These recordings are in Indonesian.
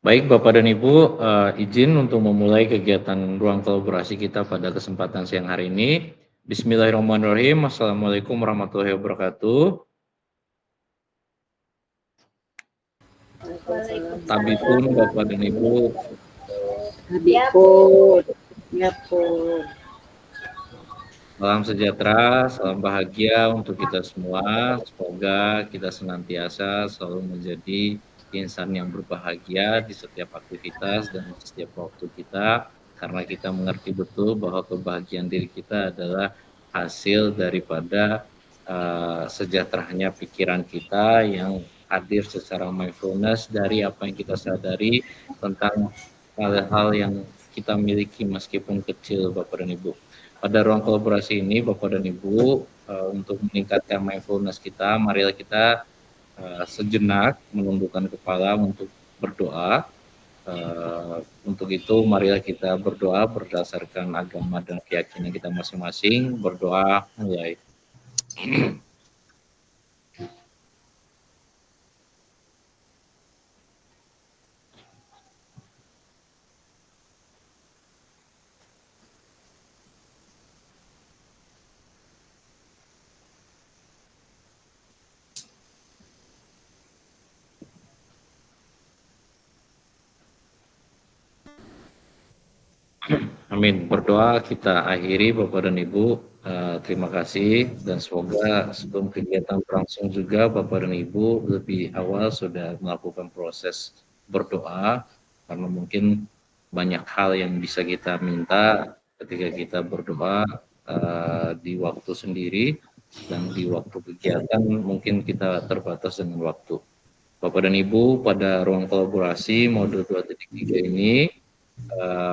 Baik Bapak dan Ibu, izin untuk memulai kegiatan ruang kolaborasi kita pada kesempatan siang hari ini. Bismillahirrahmanirrahim. Assalamualaikum warahmatullahi wabarakatuh. Tabipun Bapak dan Ibu. Habipun. Ya pun. Salam sejahtera, salam bahagia untuk kita semua. Semoga kita senantiasa selalu menjadi insan yang berbahagia di setiap aktivitas dan di setiap waktu kita, karena kita mengerti betul bahwa kebahagiaan diri kita adalah hasil daripada sejahteranya pikiran kita yang hadir secara mindfulness dari apa yang kita sadari tentang hal-hal yang kita miliki meskipun kecil, Bapak dan Ibu. Pada ruang kolaborasi ini, Bapak dan Ibu, untuk meningkatkan mindfulness kita, marilah kita sejenak menundukkan kepala untuk berdoa. Untuk itu, marilah kita berdoa berdasarkan agama dan keyakinan kita masing-masing. Berdoa mulai. Amin. Berdoa kita akhiri Bapak dan Ibu. Terima kasih dan semoga sebelum kegiatan berlangsung juga Bapak dan Ibu lebih awal sudah melakukan proses berdoa, karena mungkin banyak hal yang bisa kita minta ketika kita berdoa di waktu sendiri, dan di waktu kegiatan mungkin kita terbatas dengan waktu. Bapak dan Ibu, pada ruang kolaborasi mode 2.3 ini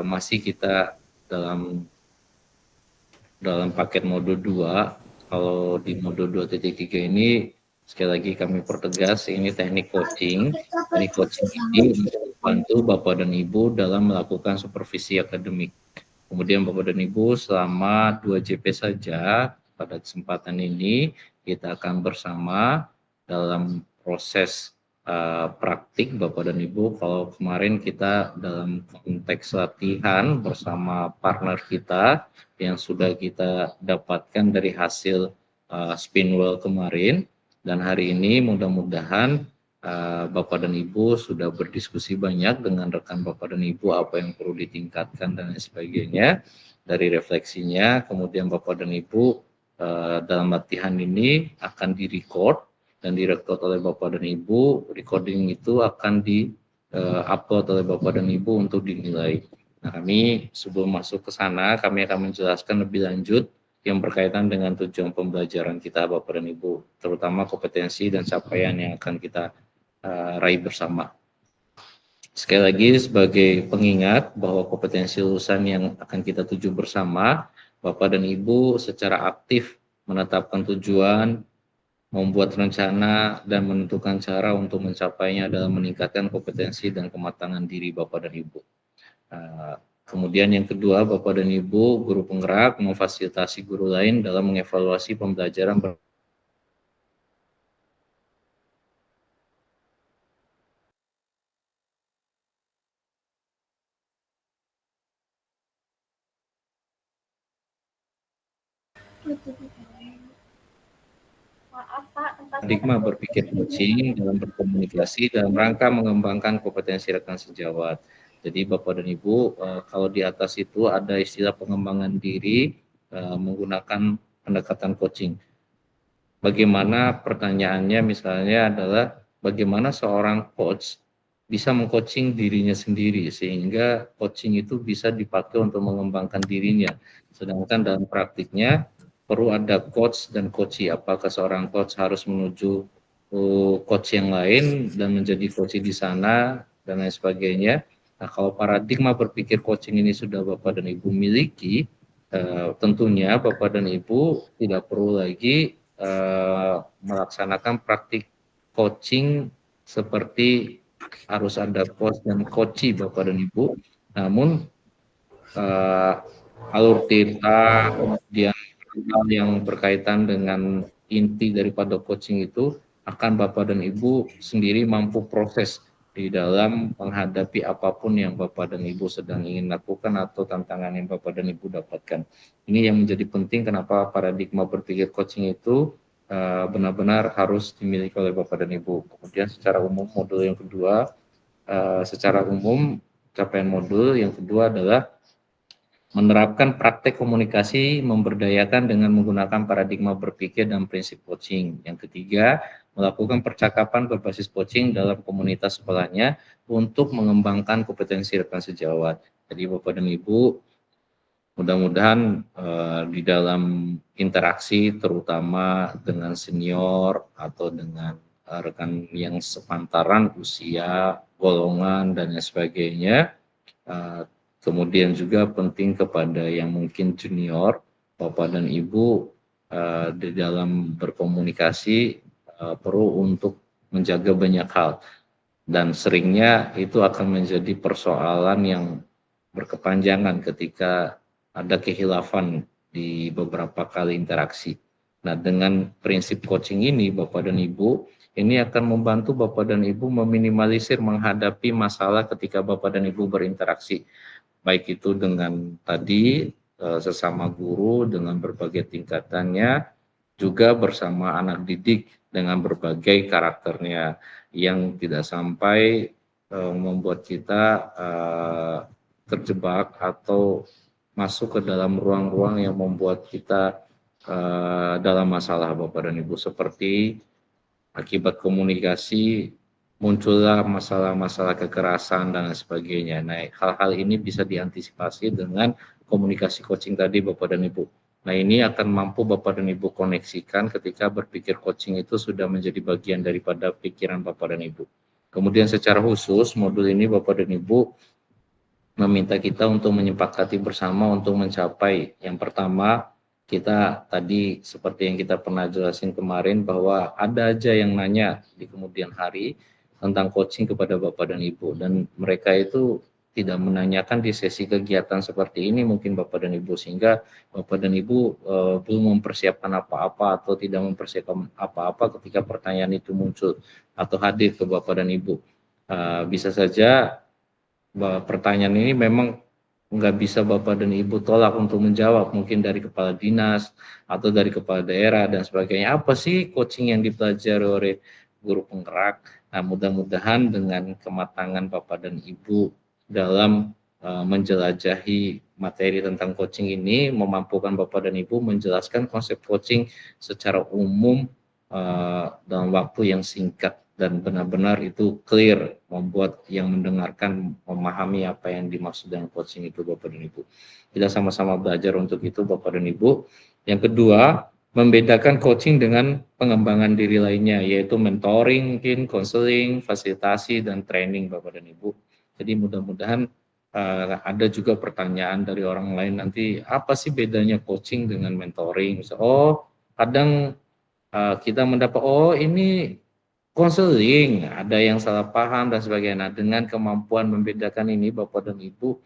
masih kita dalam paket mode 2. Kalau di mode 2.3 ini, sekali lagi kami pertegas, ini teknik coaching. Teknik coaching ini membantu Bapak dan Ibu dalam melakukan supervisi akademik. Kemudian Bapak dan Ibu selama 2 JP saja pada kesempatan ini kita akan bersama dalam proses praktik Bapak dan Ibu. Kalau kemarin kita dalam konteks latihan bersama partner kita yang sudah kita dapatkan dari hasil Spinwell kemarin, dan hari ini mudah-mudahan Bapak dan Ibu sudah berdiskusi banyak dengan rekan Bapak dan Ibu apa yang perlu ditingkatkan dan lain sebagainya dari refleksinya. Kemudian Bapak dan Ibu dalam latihan ini akan direcord dan direkod oleh Bapak dan Ibu. Recording itu akan di-upload oleh Bapak dan Ibu untuk dinilai. Nah, kami sebelum masuk ke sana, kami akan menjelaskan lebih lanjut yang berkaitan dengan tujuan pembelajaran kita Bapak dan Ibu, terutama kompetensi dan capaian yang akan kita raih bersama. Sekali lagi sebagai pengingat bahwa kompetensi lulusan yang akan kita tuju bersama, Bapak dan Ibu secara aktif menetapkan tujuan, membuat rencana, dan menentukan cara untuk mencapainya dalam meningkatkan kompetensi dan kematangan diri Bapak dan Ibu. Kemudian yang kedua, Bapak dan Ibu, guru penggerak memfasilitasi guru lain dalam mengevaluasi pembelajaran paradigma berpikir coaching dalam berkomunikasi dalam rangka mengembangkan kompetensi rekan sejawat. Jadi Bapak dan Ibu, kalau di atas itu ada istilah pengembangan diri menggunakan pendekatan coaching. Bagaimana pertanyaannya misalnya adalah bagaimana seorang coach bisa mengcoaching dirinya sendiri sehingga coaching itu bisa dipakai untuk mengembangkan dirinya. Sedangkan dalam praktiknya perlu ada coach dan coachee. Apakah seorang coach harus menuju coach yang lain dan menjadi coachee di sana dan lain sebagainya. Nah, kalau paradigma berpikir coaching ini sudah Bapak dan Ibu miliki, tentunya Bapak dan Ibu tidak perlu lagi melaksanakan praktik coaching seperti harus ada coach dan coachee Bapak dan Ibu. Namun alur cerita, kemudian hal yang berkaitan dengan inti daripada coaching itu akan Bapak dan Ibu sendiri mampu proses di dalam menghadapi apapun yang Bapak dan Ibu sedang ingin lakukan atau tantangan yang Bapak dan Ibu dapatkan. Ini yang menjadi penting kenapa paradigma berpikir coaching itu benar-benar harus dimiliki oleh Bapak dan Ibu. Kemudian secara umum modul yang kedua, secara umum capaian modul yang kedua adalah menerapkan praktek komunikasi memberdayakan dengan menggunakan paradigma berpikir dan prinsip coaching. Yang ketiga, melakukan percakapan berbasis coaching dalam komunitas sekolahnya untuk mengembangkan kompetensi rekan sejawat. Jadi Bapak dan Ibu, mudah-mudahan di dalam interaksi terutama dengan senior atau dengan rekan yang sepantaran usia, golongan, dan sebagainya, kemudian juga penting kepada yang mungkin junior, Bapak dan Ibu di dalam berkomunikasi perlu untuk menjaga banyak hal, dan seringnya itu akan menjadi persoalan yang berkepanjangan ketika ada kehilafan di beberapa kali interaksi. Nah, dengan prinsip coaching ini, Bapak dan Ibu, ini akan membantu Bapak dan Ibu meminimalisir menghadapi masalah ketika Bapak dan Ibu berinteraksi, baik itu dengan tadi sesama guru dengan berbagai tingkatannya, juga bersama anak didik dengan berbagai karakternya, yang tidak sampai membuat kita terjebak atau masuk ke dalam ruang-ruang yang membuat kita dalam masalah, Bapak dan Ibu, seperti akibat komunikasi muncullah masalah-masalah kekerasan dan sebagainya. Nah, hal-hal ini bisa diantisipasi dengan komunikasi coaching tadi, Bapak dan Ibu. Nah, ini akan mampu Bapak dan Ibu koneksikan ketika berpikir coaching itu sudah menjadi bagian daripada pikiran Bapak dan Ibu. Kemudian secara khusus, modul ini Bapak dan Ibu meminta kita untuk menyepakati bersama untuk mencapai yang pertama, kita tadi seperti yang kita pernah jelasin kemarin bahwa ada aja yang nanya di kemudian hari tentang coaching kepada Bapak dan Ibu, dan mereka itu tidak menanyakan di sesi kegiatan seperti ini mungkin Bapak dan Ibu, sehingga Bapak dan Ibu belum mempersiapkan apa-apa atau tidak mempersiapkan apa-apa ketika pertanyaan itu muncul atau hadir ke Bapak dan Ibu. Bisa saja pertanyaan ini memang nggak bisa Bapak dan Ibu tolak untuk menjawab, mungkin dari kepala dinas atau dari kepala daerah dan sebagainya. Apa sih coaching yang dipelajari oleh guru penggerak? Nah, mudah-mudahan dengan kematangan Bapak dan Ibu dalam menjelajahi materi tentang coaching ini, memampukan Bapak dan Ibu menjelaskan konsep coaching secara umum dalam waktu yang singkat dan benar-benar itu clear, membuat yang mendengarkan memahami apa yang dimaksud dengan coaching itu, Bapak dan Ibu. Kita sama-sama belajar untuk itu, Bapak dan Ibu. Yang kedua, membedakan coaching dengan pengembangan diri lainnya, yaitu mentoring, mungkin konseling, fasilitasi, dan training, Bapak dan Ibu. Jadi mudah-mudahan ada juga pertanyaan dari orang lain nanti, apa sih bedanya coaching dengan mentoring? Oh, kadang kita mendapat, oh ini konseling, ada yang salah paham dan sebagainya. Nah, dengan kemampuan membedakan ini, Bapak dan Ibu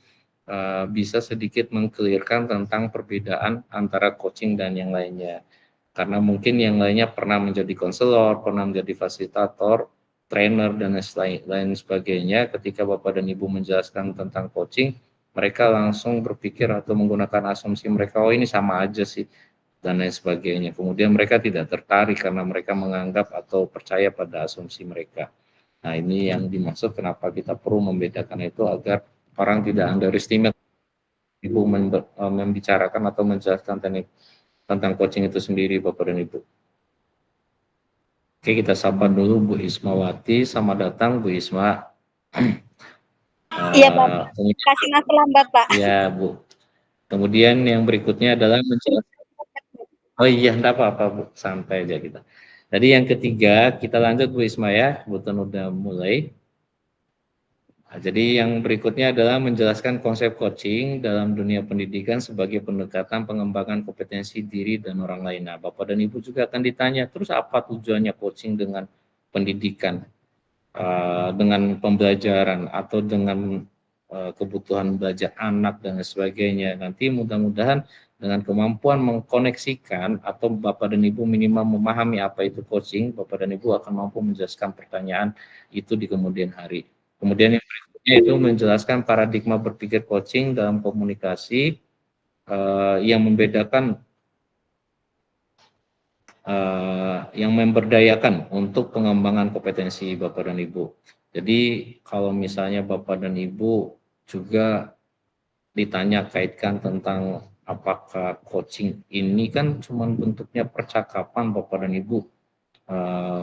bisa sedikit mengklirkan tentang perbedaan antara coaching dan yang lainnya. Karena mungkin yang lainnya pernah menjadi konselor, pernah menjadi fasilitator, trainer, dan lain sebagainya. Ketika Bapak dan Ibu menjelaskan tentang coaching, mereka langsung berpikir atau menggunakan asumsi mereka, oh ini sama aja sih, dan lain sebagainya. Kemudian mereka tidak tertarik karena mereka menganggap atau percaya pada asumsi mereka. Nah, ini yang dimaksud kenapa kita perlu membedakan itu, agar orang tidak underestimate Ibu membicarakan atau menjelaskan teknik tentang coaching itu sendiri, Bapak dan Ibu. Oke, kita sapa dulu Bu Ismawati. Selamat datang Bu Isma. Iya Pak, kasih nasi lambat Pak. Ya Bu. Kemudian yang berikutnya adalah menjelaskan. Oh iya, enggak apa-apa Bu, santai aja kita. Jadi yang ketiga, kita lanjut Bu Isma ya, kebetulan udah mulai. Nah, jadi yang berikutnya adalah menjelaskan konsep coaching dalam dunia pendidikan sebagai pendekatan pengembangan kompetensi diri dan orang lain. Nah, Bapak dan Ibu juga akan ditanya, terus apa tujuannya coaching dengan pendidikan, dengan pembelajaran, atau dengan kebutuhan belajar anak dan sebagainya. Nanti mudah-mudahan dengan kemampuan mengkoneksikan atau Bapak dan Ibu minimal memahami apa itu coaching, Bapak dan Ibu akan mampu menjelaskan pertanyaan itu di kemudian hari. Kemudian yang berikutnya itu menjelaskan paradigma berpikir coaching dalam komunikasi yang membedakan yang memberdayakan untuk pengembangan kompetensi Bapak dan Ibu. Jadi kalau misalnya Bapak dan Ibu juga ditanya kaitkan tentang apakah coaching ini kan cuma bentuknya percakapan Bapak dan Ibu.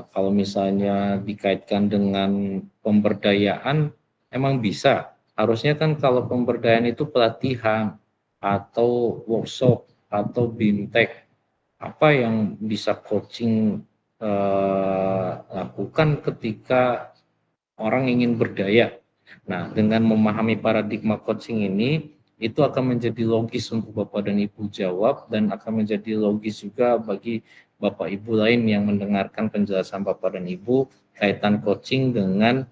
Kalau misalnya dikaitkan dengan pemberdayaan, emang bisa. Harusnya kan kalau pemberdayaan itu pelatihan atau workshop atau bimtek, apa yang bisa coaching lakukan ketika orang ingin berdaya. Nah, dengan memahami paradigma coaching ini, itu akan menjadi logis untuk Bapak dan Ibu jawab, dan akan menjadi logis juga bagi Bapak Ibu lain yang mendengarkan penjelasan Bapak dan Ibu kaitan coaching dengan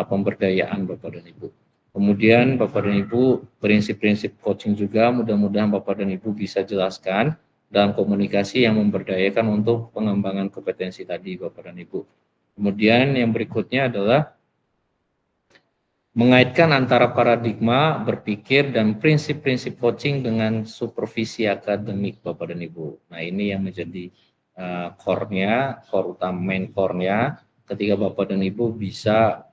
pemberdayaan Bapak dan Ibu. Kemudian Bapak dan Ibu, prinsip-prinsip coaching juga mudah-mudahan Bapak dan Ibu bisa jelaskan dalam komunikasi yang memberdayakan untuk pengembangan kompetensi tadi Bapak dan Ibu. Kemudian yang berikutnya adalah mengaitkan antara paradigma berpikir dan prinsip-prinsip coaching dengan supervisi akademik Bapak dan Ibu. Nah, ini yang menjadi core utama, main core-nya ketika Bapak dan Ibu bisa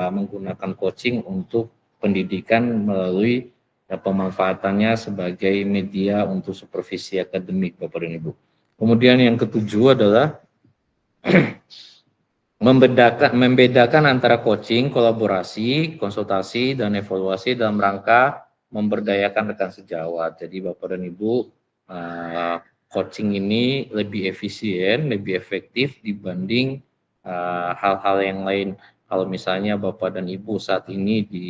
menggunakan coaching untuk pendidikan melalui pemanfaatannya sebagai media untuk supervisi akademik Bapak dan Ibu. Kemudian yang ketujuh adalah membedakan antara coaching, kolaborasi, konsultasi, dan evaluasi dalam rangka memberdayakan rekan sejawat. Jadi Bapak dan Ibu, coaching ini lebih efisien, lebih efektif dibanding hal-hal yang lain. Kalau misalnya Bapak dan Ibu saat ini di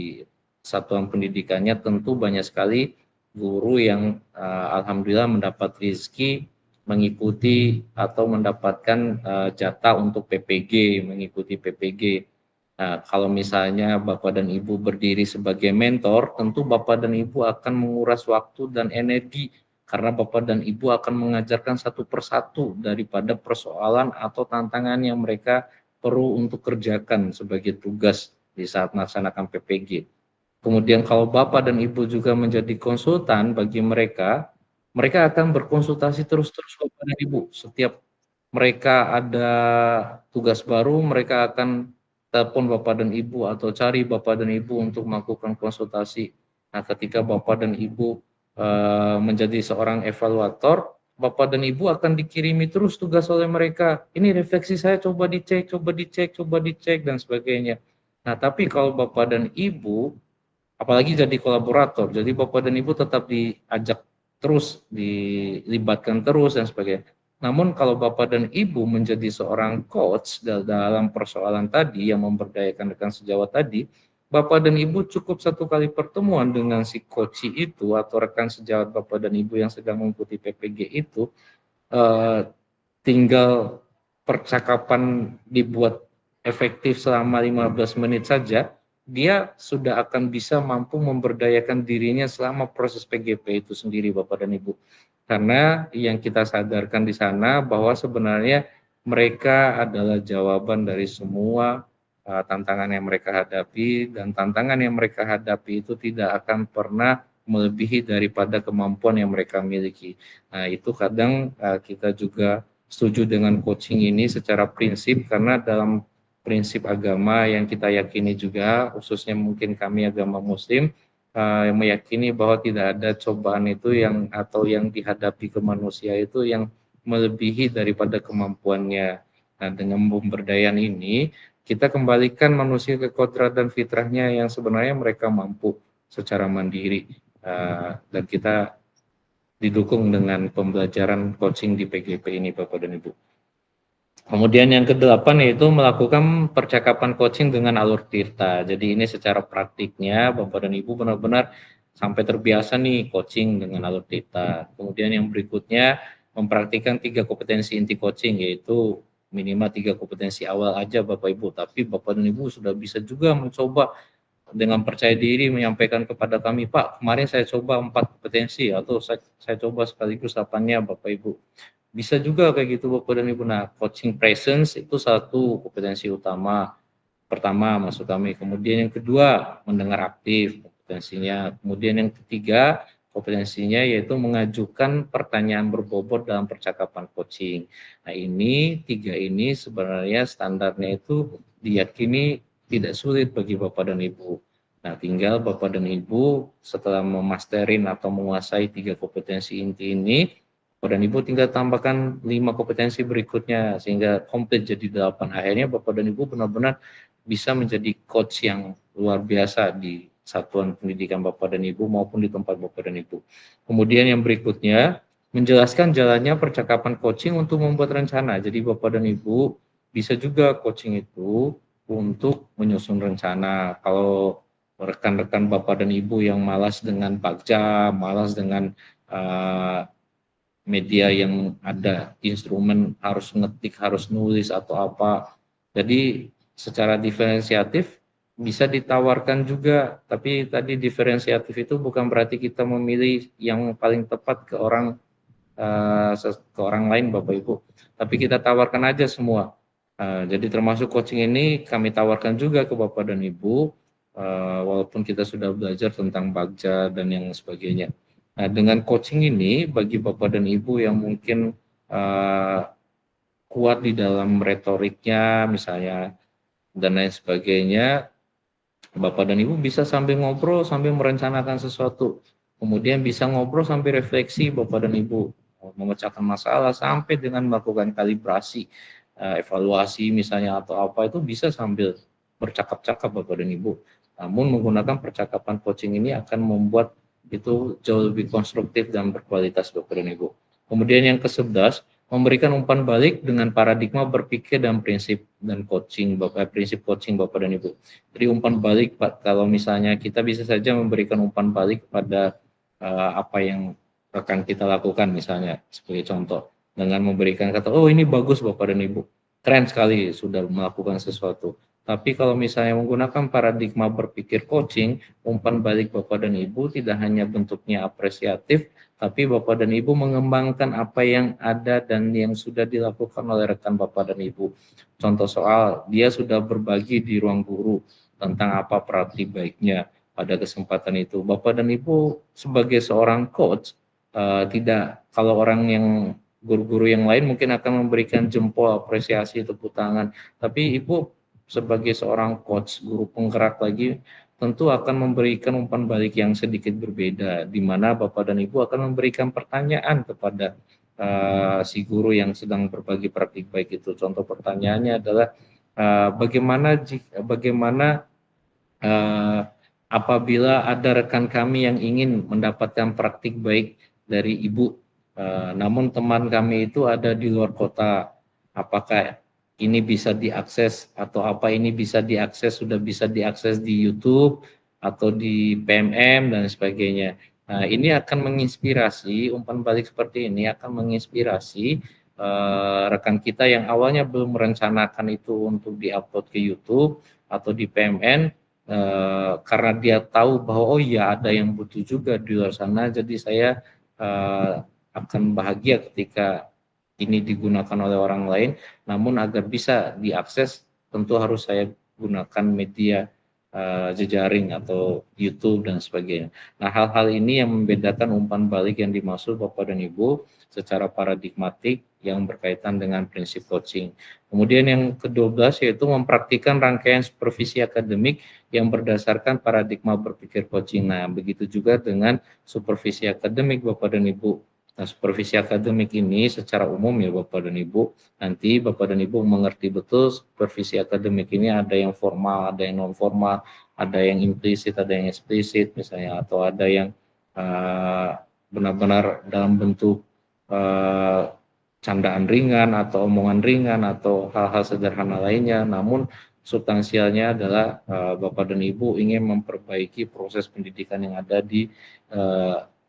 satuan pendidikannya tentu banyak sekali guru yang alhamdulillah mendapat rezeki mengikuti atau mendapatkan jatah untuk PPG, mengikuti PPG. Nah, kalau misalnya Bapak dan Ibu berdiri sebagai mentor, tentu Bapak dan Ibu akan menguras waktu dan energi karena Bapak dan Ibu akan mengajarkan satu persatu daripada persoalan atau tantangan yang mereka perlu untuk kerjakan sebagai tugas di saat melaksanakan PPG. Kemudian kalau Bapak dan Ibu juga menjadi konsultan bagi mereka, mereka akan berkonsultasi terus-terus Bapak dan Ibu. Setiap mereka ada tugas baru, mereka akan telepon Bapak dan Ibu atau cari Bapak dan Ibu untuk melakukan konsultasi. Nah, ketika Bapak dan Ibu menjadi seorang evaluator, Bapak dan Ibu akan dikirimi terus tugas oleh mereka. Ini refleksi saya, coba dicek, coba dicek, coba dicek, dan sebagainya. Nah, tapi kalau Bapak dan Ibu apalagi jadi kolaborator, jadi Bapak dan Ibu tetap diajak terus, dilibatkan terus dan sebagainya. Namun kalau Bapak dan Ibu menjadi seorang coach dalam persoalan tadi yang memberdayakan rekan sejawat tadi, Bapak dan Ibu cukup satu kali pertemuan dengan si coach itu atau rekan sejawat Bapak dan Ibu yang sedang mengikuti PPG itu, tinggal percakapan dibuat efektif selama 15 menit saja, dia sudah akan bisa mampu memberdayakan dirinya selama proses PGP itu sendiri Bapak dan Ibu. Karena yang kita sadarkan di sana bahwa sebenarnya mereka adalah jawaban dari semua tantangan yang mereka hadapi, dan tantangan yang mereka hadapi itu tidak akan pernah melebihi daripada kemampuan yang mereka miliki. Nah, itu kadang kita juga setuju dengan coaching ini secara prinsip, karena dalam prinsip agama yang kita yakini juga, khususnya mungkin kami agama Muslim, yang meyakini bahwa tidak ada cobaan itu yang atau yang dihadapi ke manusia itu yang melebihi daripada kemampuannya. Nah, dengan pemberdayaan ini kita kembalikan manusia ke kodrat dan fitrahnya yang sebenarnya mereka mampu secara mandiri, dan kita didukung dengan pembelajaran coaching di PGP ini Bapak dan Ibu. Kemudian yang kedelapan yaitu melakukan percakapan coaching dengan alur tirta. Jadi ini secara praktiknya Bapak dan Ibu benar-benar sampai terbiasa nih coaching dengan alur tirta. Kemudian yang berikutnya mempraktikkan 3 kompetensi inti coaching, yaitu minimal 3 kompetensi awal aja Bapak Ibu. Tapi Bapak dan Ibu sudah bisa juga mencoba dengan percaya diri menyampaikan kepada kami, Pak, kemarin saya coba 4 kompetensi atau saya coba sekaligus 8-nya Bapak Ibu. Bisa juga kayak gitu Bapak dan Ibu. Nah, coaching presence itu satu kompetensi utama. pertama maksud kami. Kemudian yang kedua, mendengar aktif kompetensinya. Kemudian yang ketiga, kompetensinya yaitu mengajukan pertanyaan berbobot dalam percakapan coaching. Nah, ini tiga ini sebenarnya standarnya itu diyakini tidak sulit bagi Bapak dan Ibu. Nah, tinggal Bapak dan Ibu setelah memasterin atau menguasai tiga kompetensi inti ini, Bapak dan Ibu tinggal tambahkan 5 kompetensi berikutnya sehingga komplit jadi 8. Akhirnya Bapak dan Ibu benar-benar bisa menjadi coach yang luar biasa di satuan pendidikan Bapak dan Ibu maupun di tempat Bapak dan Ibu. Kemudian yang berikutnya, menjelaskan jalannya percakapan coaching untuk membuat rencana. Jadi Bapak dan Ibu bisa juga coaching itu untuk menyusun rencana. Kalau rekan-rekan Bapak dan Ibu yang malas dengan bakja, malas dengan media yang ada instrumen harus ngetik, harus nulis atau apa. Jadi secara diferensiatif bisa ditawarkan juga, tapi tadi diferensiatif itu bukan berarti kita memilih yang paling tepat ke orang lain Bapak Ibu, tapi kita tawarkan aja semua. Jadi termasuk coaching ini kami tawarkan juga ke Bapak dan Ibu, walaupun kita sudah belajar tentang bagja dan yang sebagainya. Nah, dengan coaching ini bagi Bapak dan Ibu yang mungkin kuat di dalam retoriknya misalnya dan lain sebagainya, Bapak dan Ibu bisa sambil ngobrol sambil merencanakan sesuatu. Kemudian bisa ngobrol sambil refleksi Bapak dan Ibu, memecahkan masalah sampai dengan melakukan kalibrasi, evaluasi misalnya atau apa itu bisa sambil bercakap-cakap Bapak dan Ibu. Namun menggunakan percakapan coaching ini akan membuat itu jauh lebih konstruktif dan berkualitas Bapak dan Ibu. Kemudian yang ke-11, memberikan umpan balik dengan paradigma berpikir dan prinsip coaching Bapak dan Ibu. Jadi umpan balik Pak, kalau misalnya kita bisa saja memberikan umpan balik pada apa yang rekan kita lakukan misalnya sebagai contoh dengan memberikan kata, oh ini bagus Bapak dan Ibu, keren sekali sudah melakukan sesuatu. Tapi kalau misalnya menggunakan paradigma berpikir coaching, umpan balik Bapak dan Ibu tidak hanya bentuknya apresiatif, tapi Bapak dan Ibu mengembangkan apa yang ada dan yang sudah dilakukan oleh rekan Bapak dan Ibu. Contoh soal, dia sudah berbagi di ruang guru tentang apa praktik baiknya pada kesempatan itu. Bapak dan Ibu sebagai seorang coach, tidak, kalau orang yang guru-guru yang lain mungkin akan memberikan jempol, apresiasi, tepuk tangan, tapi Ibu sebagai seorang coach, guru penggerak lagi, tentu akan memberikan umpan balik yang sedikit berbeda, di mana Bapak dan Ibu akan memberikan pertanyaan kepada si guru yang sedang berbagi praktik baik itu. Contoh pertanyaannya adalah bagaimana apabila ada rekan kami yang ingin mendapatkan praktik baik dari Ibu, namun teman kami itu ada di luar kota, apakah ini bisa diakses atau apa ini bisa diakses, sudah bisa diakses di YouTube atau di PMM dan sebagainya. Nah, ini akan menginspirasi, umpan balik seperti ini akan menginspirasi rekan kita yang awalnya belum merencanakan itu untuk diupload ke YouTube atau di PMN, karena dia tahu bahwa oh iya ada yang butuh juga di luar sana, jadi saya akan bahagia ketika ini digunakan oleh orang lain, namun agar bisa diakses tentu harus saya gunakan media jejaring atau YouTube dan sebagainya. Nah, hal-hal ini yang membedakan umpan balik yang dimaksud Bapak dan Ibu secara paradigmatik yang berkaitan dengan prinsip coaching. Kemudian yang ke-12 yaitu mempraktikkan rangkaian supervisi akademik yang berdasarkan paradigma berpikir coaching. Nah, begitu juga dengan supervisi akademik Bapak dan Ibu. Nah, supervisi akademik ini secara umum ya Bapak dan Ibu, nanti Bapak dan Ibu mengerti betul supervisi akademik ini ada yang formal, ada yang non formal, ada yang implisit, ada yang eksplisit misalnya, atau ada yang benar-benar dalam bentuk candaan ringan atau omongan ringan atau hal-hal sederhana lainnya, namun substansialnya adalah Bapak dan Ibu ingin memperbaiki proses pendidikan yang ada di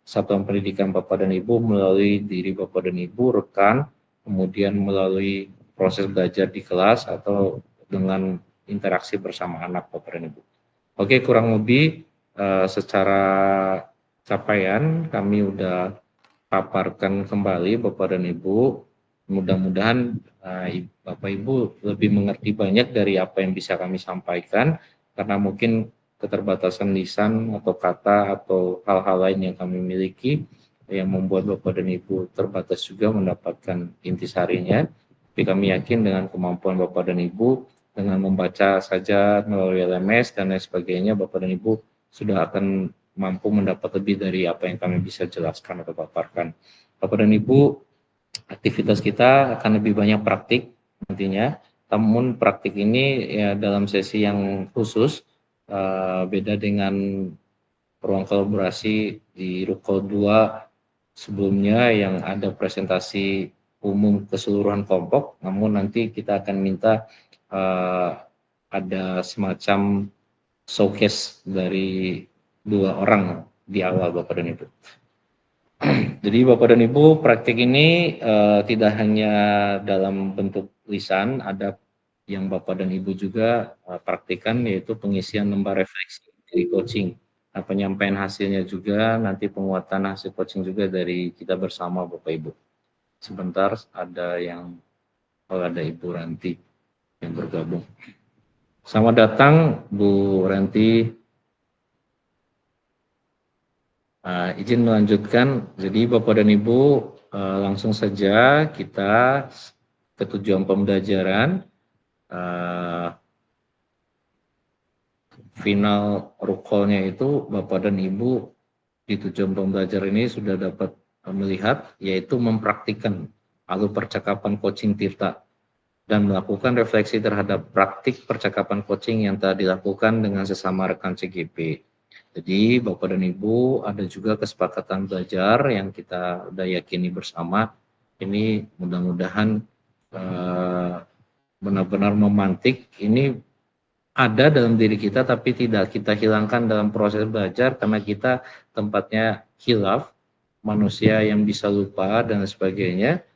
satuan pendidikan Bapak dan Ibu melalui diri Bapak dan Ibu, rekan, kemudian melalui proses belajar di kelas atau dengan interaksi bersama anak Bapak dan Ibu. Oke, kurang lebih secara capaian kami udah paparkan kembali Bapak dan Ibu. Mudah-mudahan Bapak Ibu lebih mengerti banyak dari apa yang bisa kami sampaikan, karena mungkin keterbatasan lisan atau kata atau hal-hal lain yang kami miliki yang membuat Bapak dan Ibu terbatas juga mendapatkan intisarinya. Tapi kami yakin dengan kemampuan Bapak dan Ibu, dengan membaca saja melalui LMS dan lain sebagainya, Bapak dan Ibu sudah akan mampu mendapat lebih dari apa yang kami bisa jelaskan atau paparkan. Bapak dan Ibu, aktivitas kita akan lebih banyak praktik nantinya. Namun praktik ini ya dalam sesi yang khusus, beda dengan ruang kolaborasi di Rukol 2 sebelumnya yang ada presentasi umum keseluruhan kelompok. Namun nanti kita akan minta ada semacam showcase dari 2 orang di awal, Bapak dan Ibu. Jadi Bapak dan Ibu, praktik ini tidak hanya dalam bentuk lisan, ada yang Bapak dan Ibu juga praktikan, yaitu pengisian lembar refleksi dari coaching. Nah, penyampaian hasilnya juga, nanti penguatan hasil coaching juga dari kita bersama Bapak Ibu. Sebentar, ada Ibu Ranti yang bergabung. Selamat datang Bu Ranti. Izin melanjutkan, jadi Bapak dan Ibu langsung saja kita ke tujuan pembelajaran. Final rukolnya itu Bapak dan Ibu di tujuan pembelajaran ini sudah dapat melihat, yaitu mempraktikkan alur percakapan coaching Tirta dan melakukan refleksi terhadap praktik percakapan coaching yang telah dilakukan dengan sesama rekan CGP. Jadi Bapak dan Ibu ada juga kesepakatan belajar yang kita udah yakini bersama. Ini mudah-mudahan benar-benar memantik. Ini ada dalam diri kita tapi tidak kita hilangkan dalam proses belajar, karena kita tempatnya khilaf, manusia yang bisa lupa dan sebagainya.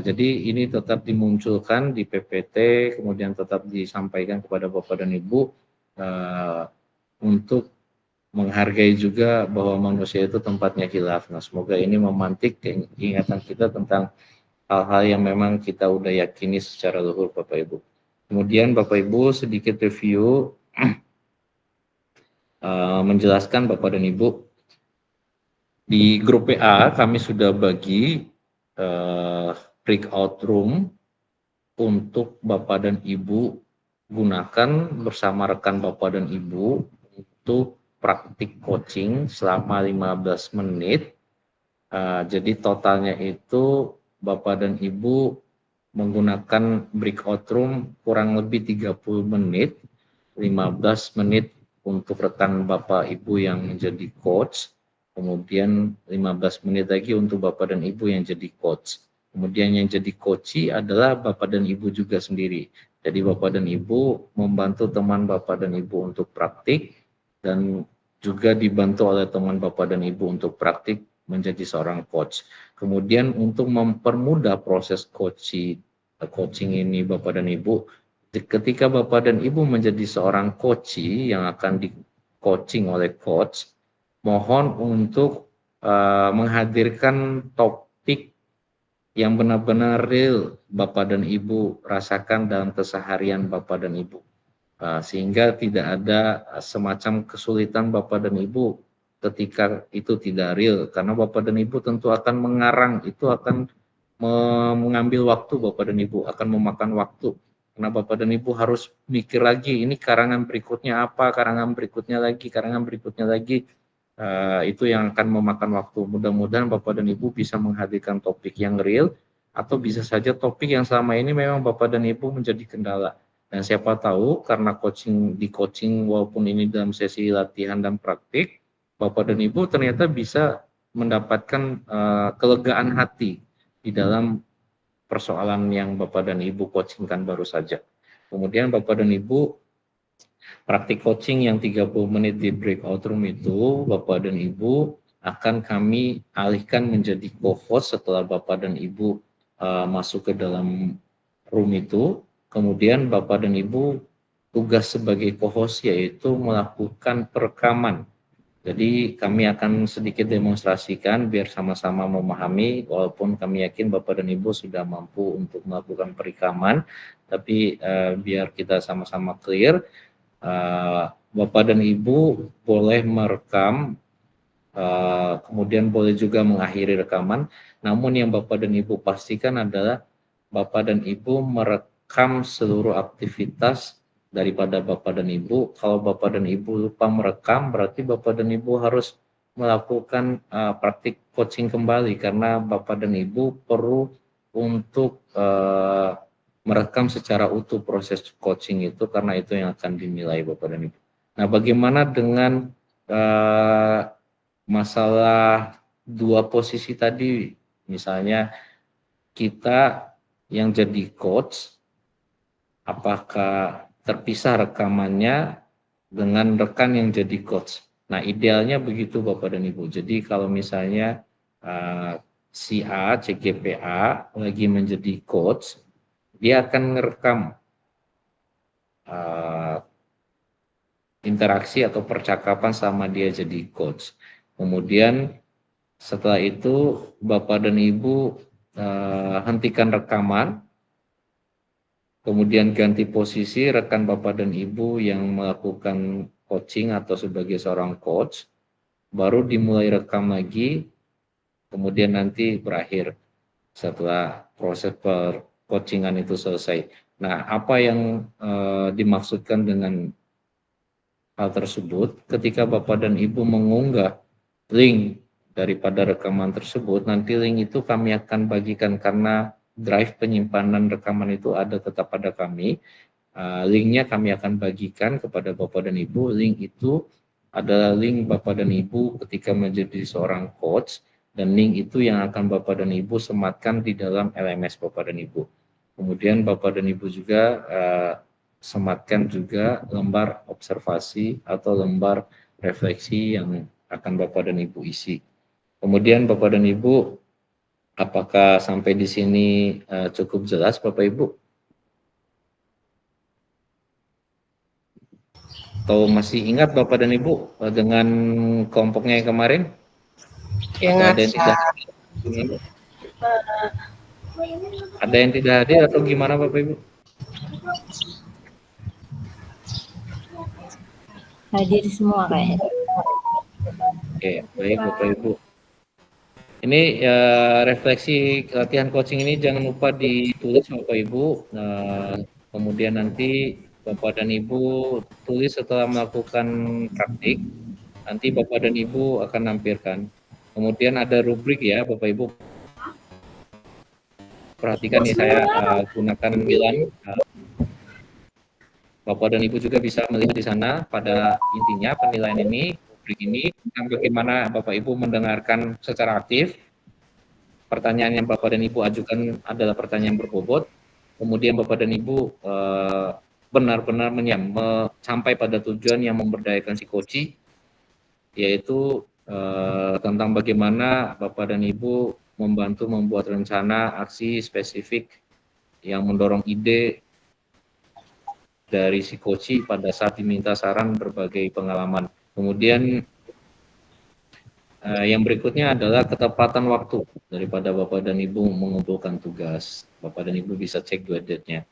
Jadi ini tetap dimunculkan di PPT, kemudian tetap disampaikan kepada Bapak dan Ibu untuk menghargai juga bahwa manusia itu tempatnya khilaf. Nah, semoga ini memantik ingatan kita tentang hal-hal yang memang kita udah yakini secara luhur, Bapak Ibu. Kemudian Bapak Ibu sedikit review menjelaskan Bapak dan Ibu, di grup PA kami sudah bagi breakout room untuk Bapak dan Ibu gunakan bersama rekan Bapak dan Ibu untuk praktik coaching selama 15 menit. Jadi totalnya itu Bapak dan Ibu menggunakan breakout room kurang lebih 30 menit, 15 menit untuk rekan Bapak Ibu yang menjadi coach, kemudian 15 menit lagi untuk Bapak dan Ibu yang jadi coach. Kemudian yang jadi coachee adalah Bapak dan Ibu juga sendiri. Jadi Bapak dan Ibu membantu teman Bapak dan Ibu untuk praktik, dan juga dibantu oleh teman Bapak dan Ibu untuk praktik menjadi seorang coach. Kemudian untuk mempermudah proses coaching ini Bapak dan Ibu, ketika Bapak dan Ibu menjadi seorang coachee yang akan di coaching oleh coach, mohon untuk menghadirkan topik yang benar-benar real Bapak dan Ibu rasakan dalam keseharian Bapak dan Ibu. Sehingga tidak ada semacam kesulitan Bapak dan Ibu ketika itu tidak real, karena Bapak dan Ibu tentu akan mengarang, itu akan mengambil waktu, Bapak dan Ibu akan memakan waktu, karena Bapak dan Ibu harus mikir lagi, ini karangan berikutnya apa, karangan berikutnya lagi, itu yang akan memakan waktu. Mudah-mudahan Bapak dan Ibu bisa menghadirkan topik yang real, atau bisa saja topik yang selama ini memang Bapak dan Ibu menjadi kendala. Dan siapa tahu karena coaching walaupun ini dalam sesi latihan dan praktik, Bapak dan Ibu ternyata bisa mendapatkan kelegaan hati di dalam persoalan yang Bapak dan Ibu coachingkan baru saja. Kemudian Bapak dan Ibu praktik coaching yang 30 menit di breakout room itu, Bapak dan Ibu akan kami alihkan menjadi co-host setelah Bapak dan Ibu masuk ke dalam room itu. Kemudian Bapak dan Ibu tugas sebagai co-host yaitu melakukan perekaman Jadi kami akan sedikit demonstrasikan biar sama-sama memahami, walaupun kami yakin Bapak dan Ibu sudah mampu untuk melakukan perekaman, tapi biar kita sama-sama clear, Bapak dan Ibu boleh merekam, kemudian boleh juga mengakhiri rekaman, namun yang Bapak dan Ibu pastikan adalah Bapak dan Ibu merekam seluruh aktivitas daripada Bapak dan Ibu. Kalau Bapak dan Ibu lupa merekam, berarti Bapak dan Ibu harus melakukan praktik coaching kembali, karena Bapak dan Ibu perlu untuk merekam secara utuh proses coaching itu, karena itu yang akan dinilai Bapak dan Ibu. Nah, bagaimana dengan masalah dua posisi tadi, misalnya kita yang jadi coach, apakah terpisah rekamannya dengan rekan yang jadi coach? Nah, idealnya begitu Bapak dan Ibu. Jadi kalau misalnya si A, CGPA lagi menjadi coach, dia akan merekam interaksi atau percakapan sama dia jadi coach. Kemudian setelah itu Bapak dan Ibu hentikan rekaman, kemudian ganti posisi rekan Bapak dan Ibu yang melakukan coaching atau sebagai seorang coach, baru dimulai rekam lagi, kemudian nanti berakhir setelah proses coachingan itu selesai. Nah, apa yang dimaksudkan dengan hal tersebut? Ketika Bapak dan Ibu mengunggah link daripada rekaman tersebut, nanti link itu kami akan bagikan, karena drive penyimpanan rekaman itu ada tetap pada kami. Linknya kami akan bagikan kepada Bapak dan Ibu. Link itu adalah link Bapak dan Ibu ketika menjadi seorang coach, dan link itu yang akan Bapak dan Ibu sematkan di dalam LMS Bapak dan Ibu. Kemudian Bapak dan Ibu juga sematkan juga lembar observasi atau lembar refleksi yang akan Bapak dan Ibu isi. Kemudian Bapak dan Ibu, apakah sampai di sini cukup jelas Bapak Ibu? Atau masih ingat Bapak dan Ibu dengan kelompoknya yang kemarin? Ingat, Ada yang tidak hadir? Ada yang tidak hadir atau gimana Bapak Ibu? Hadir semua kayaknya. Oke, baik Bapak Ibu. Ini refleksi latihan coaching ini jangan lupa ditulis Bapak Ibu. Kemudian nanti Bapak dan Ibu tulis setelah melakukan praktik. Nanti Bapak dan Ibu akan nampilkan. Kemudian ada rubrik ya Bapak Ibu. Perhatikan nih, saya gunakan Milan. Bapak dan Ibu juga bisa melihat di sana pada intinya penilaian ini, rubrik ini, tentang bagaimana Bapak Ibu mendengarkan secara aktif. Pertanyaan yang Bapak dan Ibu ajukan adalah pertanyaan berbobot. Kemudian Bapak dan Ibu benar-benar sampai pada tujuan yang memberdayakan si coach, yaitu tentang bagaimana Bapak dan Ibu membantu membuat rencana aksi spesifik yang mendorong ide dari si coach pada saat diminta saran berbagai pengalaman. Kemudian yang berikutnya adalah ketepatan waktu daripada Bapak dan Ibu mengumpulkan tugas. Bapak dan Ibu bisa cek dua date-nya.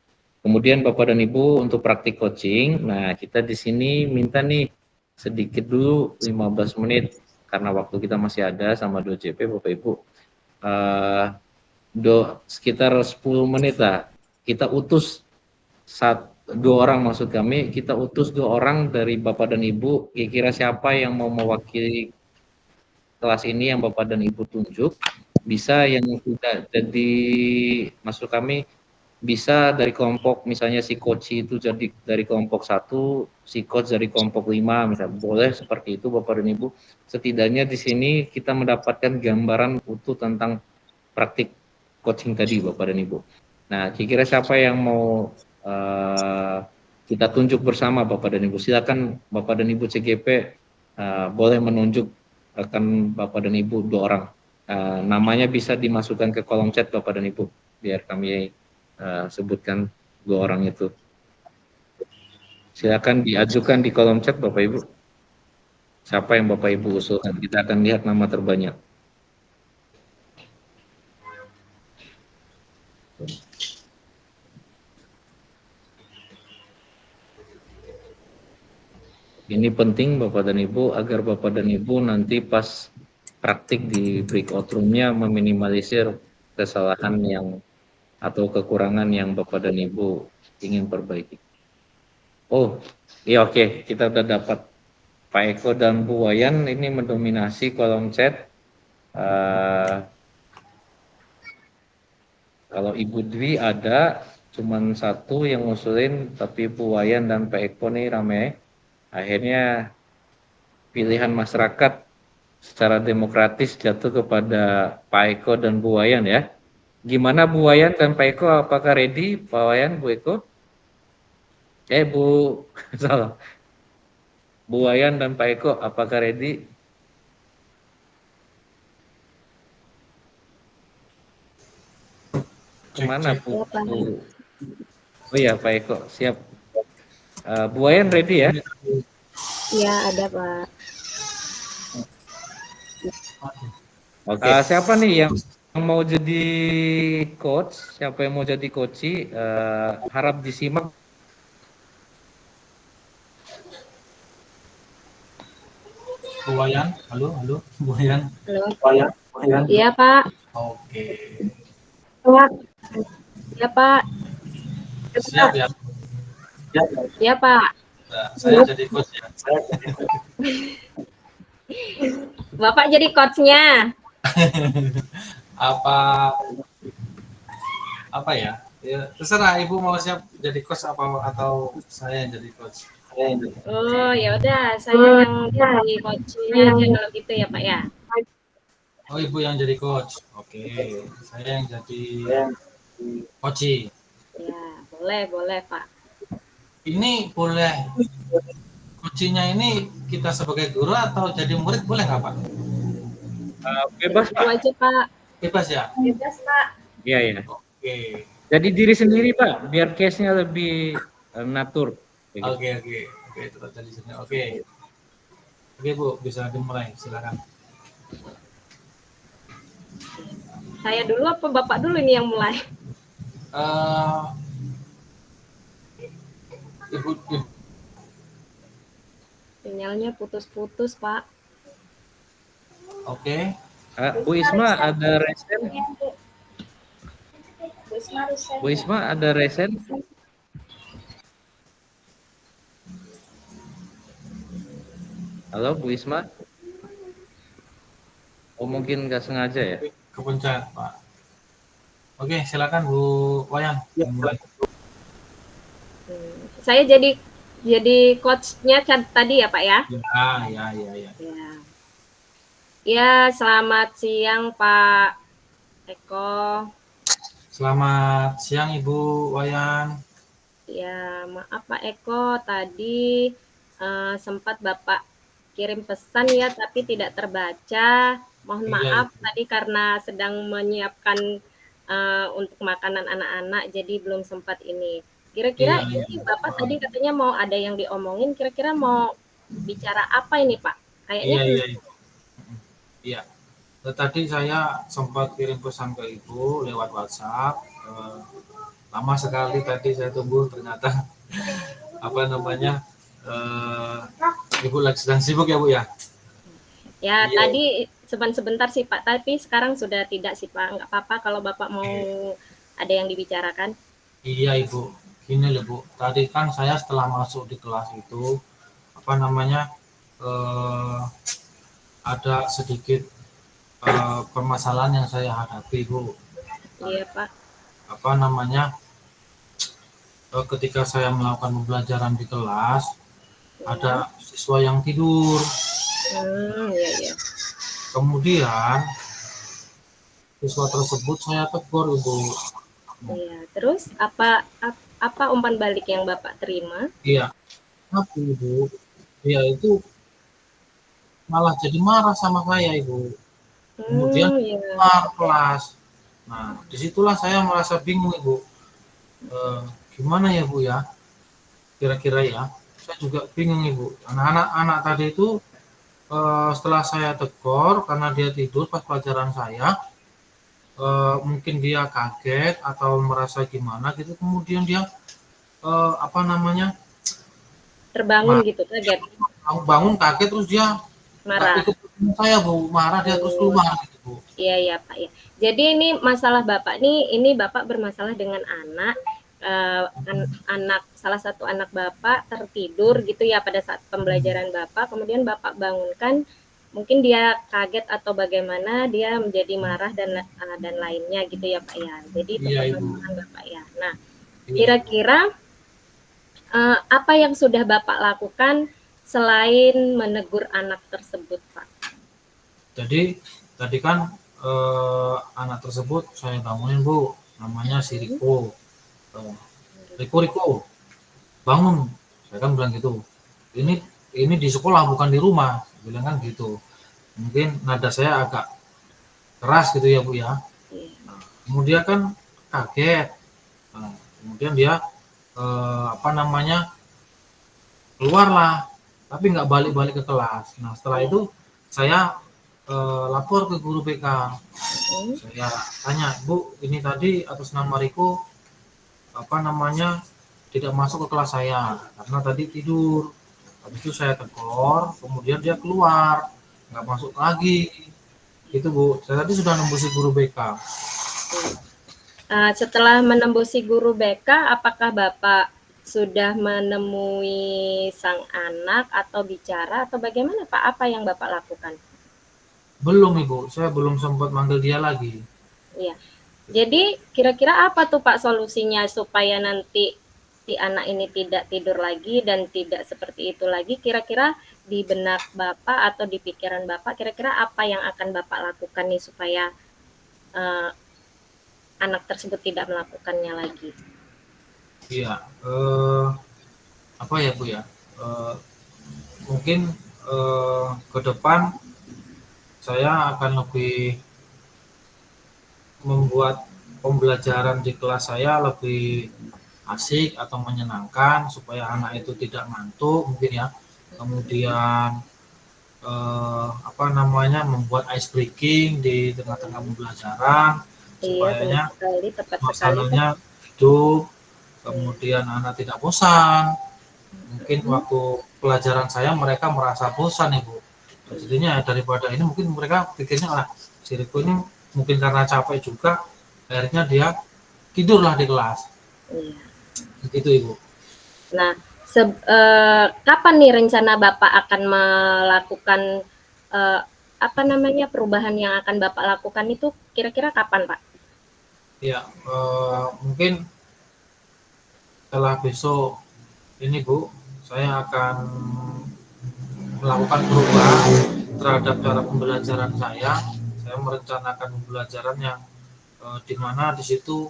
Kemudian Bapak dan Ibu untuk praktik coaching, nah kita di sini minta nih sedikit dulu 15 menit karena waktu kita masih ada sama 2JP Bapak Ibu. Sekitar 10 menit lah kita utus dua orang, maksud kami kita utus 2 orang dari Bapak dan Ibu, kira-kira siapa yang mau mewakili kelas ini yang Bapak dan Ibu tunjuk, bisa yang tidak jadi, maksud kami bisa dari kelompok, misalnya si coach itu jadi dari kelompok 1, si coach dari kelompok 5, misalnya boleh seperti itu Bapak dan Ibu. Setidaknya di sini kita mendapatkan gambaran utuh tentang praktik coaching tadi Bapak dan Ibu. Nah, kira-kira siapa yang mau kita tunjuk bersama Bapak dan Ibu? Silakan Bapak dan Ibu CGP boleh menunjuk rekan Bapak dan Ibu 2 orang. Namanya bisa dimasukkan ke kolom chat Bapak dan Ibu, biar kami sebutkan 2 orang itu. Silakan diajukan di kolom chat Bapak Ibu. Siapa yang Bapak Ibu usulkan? Kita akan lihat nama terbanyak. Ini penting Bapak dan Ibu agar Bapak dan Ibu nanti pas praktik di breakout room-nya meminimalisir kesalahan yang atau kekurangan yang Bapak dan Ibu ingin perbaiki. Oh, iya oke, kita udah dapat Pak Eko dan Bu Wayan ini mendominasi kolom chat. Kalau Ibu Dwi ada, cuman satu yang ngusulin, tapi Bu Wayan dan Pak Eko nih rame. Akhirnya pilihan masyarakat secara demokratis jatuh kepada Pak Eko dan Bu Wayan ya. Gimana Bu Wayan dan Pak Eko, apakah ready? Pak Wayan, Bu Eko? Bu, salah. Bu Wayan dan Pak Eko, apakah ready? Kemana Bu? Oh iya Pak Eko, siap. Bu Wayan ready ya? Iya, ada Pak. Oke. Siapa nih yang mau jadi coach? Siapa yang mau jadi coach? Harap disimak. Bu Wayan, halo, Bu Wayan. Halo. Wayan. Iya Pak. Oke. Pak. Iya Pak. Siap ya. Iya Pak. Nah, saya jadi coach ya. Bapak jadi coachnya. apa ya? Ya terserah Ibu mau siap jadi coach atau saya yang jadi coach. Oh ya udah, saya yang jadi coachnya aja kalau gitu ya Pak ya. Oh Ibu yang jadi coach. Oke, saya yang jadi coach. Ya boleh Pak. Ini boleh coachnya ini kita sebagai guru atau jadi murid boleh nggak Pak? Bebas Pak. Aja Pak. Bebas ya? Bebas Pak. Iya. Oke. Jadi diri sendiri Pak, biar case-nya lebih natur. Oke, tetap dari sini. Oke Bu, bisa dimulai, silakan. Saya dulu apa Bapak dulu ini yang mulai? Ibu. Sinyalnya putus-putus Pak. Oke. Bu Isma ada resen? Bu Isma ada resen? Halo Bu Isma? Oh mungkin nggak sengaja ya? Kepencet Pak. Oke, silakan Bu Wayan. Mulai. Saya jadi coachnya tadi ya Pak ya? Ya. Ya, selamat siang Pak Eko. Selamat siang Ibu Wayan. Ya, maaf Pak Eko, tadi sempat Bapak kirim pesan ya, tapi tidak terbaca. Mohon maaf tadi karena sedang menyiapkan untuk makanan anak-anak, jadi belum sempat ini. Kira-kira ini Bapak tadi katanya mau ada yang diomongin, kira-kira mau bicara apa ini Pak? Kayaknya Iya. Tadi saya sempat kirim pesan ke Ibu lewat WhatsApp. Lama sekali tadi saya tunggu, ternyata Ibu lagi sedang sibuk ya Bu ya? Ya, iya. Tadi sebentar sih Pak, tapi sekarang sudah tidak sih Pak. Nggak apa-apa kalau Bapak mau ada yang dibicarakan. Iya Ibu, gini loh Bu, tadi kan saya setelah masuk di kelas itu, ada sedikit permasalahan yang saya hadapi Bu. Iya Pak. Ketika saya melakukan pembelajaran di kelas, ada siswa yang tidur. Iya. Kemudian siswa tersebut saya tegur Ibu. Iya. Terus apa umpan balik yang Bapak terima? Iya. Tapi Ibu, dia itu malah jadi marah sama saya Ibu. Kemudian keluar kelas. Nah, disitulah saya merasa bingung Ibu. Gimana ya Bu ya? Kira-kira ya. Saya juga bingung Ibu. Anak-anak tadi itu setelah saya tegur karena dia tidur pas pelajaran saya, mungkin dia kaget atau merasa gimana gitu, kemudian dia apa namanya, Terbangun gitu, kaget, bangun kaget terus dia nggak marah. ikut saya Bu, marah dia terus keluar gitu Bu. Iya ya Pak ya. Jadi ini masalah Bapak nih, ini Bapak bermasalah dengan anak, anak salah satu anak Bapak tertidur gitu ya pada saat pembelajaran Bapak, kemudian Bapak bangunkan, mungkin dia kaget atau bagaimana, dia menjadi marah dan lainnya gitu ya Pak ya. Jadi itu Iya Ibu. permasalahan Bapak ya. Nah, Iya. kira-kira apa yang sudah Bapak lakukan selain menegur anak tersebut, Pak? Jadi tadi kan anak tersebut saya bangunin Bu, namanya si Riko. Riko, bangun. Saya kan bilang gitu. Ini di sekolah bukan di rumah, bilang kan gitu. Mungkin nada saya agak keras gitu ya Bu ya. Nah, kemudian kan kaget. Nah, kemudian dia apa namanya, keluarlah, tapi nggak balik-balik ke kelas. Nah setelah itu saya lapor ke guru BK. Saya tanya, Bu, ini tadi atas nama Riko apa namanya tidak masuk ke kelas saya karena tadi tidur. Habis itu saya tegur, kemudian dia keluar, nggak masuk lagi. Itu Bu, saya tadi sudah nembusi guru BK. Setelah menembusi guru BK, apakah Bapak sudah menemui sang anak atau bicara atau bagaimana Pak? Apa yang Bapak lakukan? Belum Ibu, saya belum sempat manggil dia lagi. Iya. Jadi kira-kira apa tuh Pak solusinya supaya nanti si anak ini tidak tidur lagi dan tidak seperti itu lagi? Kira-kira di benak Bapak atau di pikiran Bapak, kira-kira apa yang akan Bapak lakukan nih supaya anak tersebut tidak melakukannya lagi? Iya, apa ya Bu ya? Mungkin ke depan saya akan lebih membuat pembelajaran di kelas saya lebih asik atau menyenangkan supaya anak itu tidak ngantuk mungkin ya. Kemudian apa namanya, membuat ice breaking di tengah-tengah pembelajaran supaya masalahnya hidup, kemudian anak tidak bosan. Mungkin waktu pelajaran saya mereka merasa bosan Ibu. Jadinya daripada ini mungkin mereka pikirnya si Riko ini mungkin karena capek juga akhirnya dia tidurlah di kelas. Iya. Begitu Ibu. Nah, kapan nih rencana Bapak akan melakukan apa namanya perubahan yang akan Bapak lakukan itu kira-kira kapan Pak? Ya, mungkin setelah besok ini Bu, saya akan melakukan perubahan terhadap cara pembelajaran saya. Saya merencanakan pembelajaran yang di mana di situ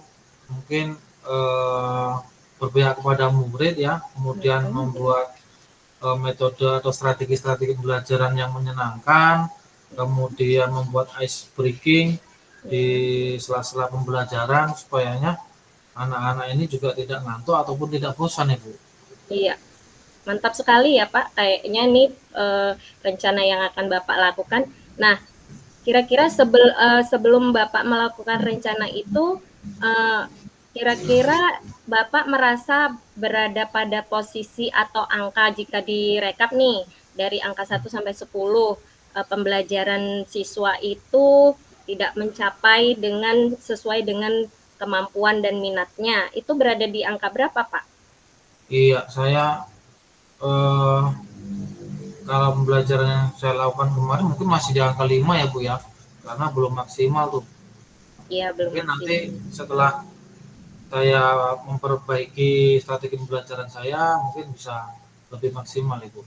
mungkin berpihak kepada murid ya, kemudian membuat metode atau strategi-strategi pembelajaran yang menyenangkan, kemudian membuat ice breaking di sela-sela pembelajaran supaya anak-anak ini juga tidak ngantuk ataupun tidak bosan Ibu. Iya. Mantap sekali ya Pak, kayaknya nih rencana yang akan Bapak lakukan. Nah, kira-kira sebelum Bapak melakukan rencana itu, kira-kira Bapak merasa berada pada posisi atau angka jika direkap nih, dari angka 1 sampai 10, pembelajaran siswa itu tidak mencapai sesuai dengan kemampuan dan minatnya, itu berada di angka berapa Pak? Iya, saya kalau pembelajaran yang saya lakukan kemarin mungkin masih di angka 5 ya Bu ya, karena belum maksimal tuh. Iya, belum mungkin maksimal. Nanti setelah saya memperbaiki strategi pembelajaran saya mungkin bisa lebih maksimal Ibu.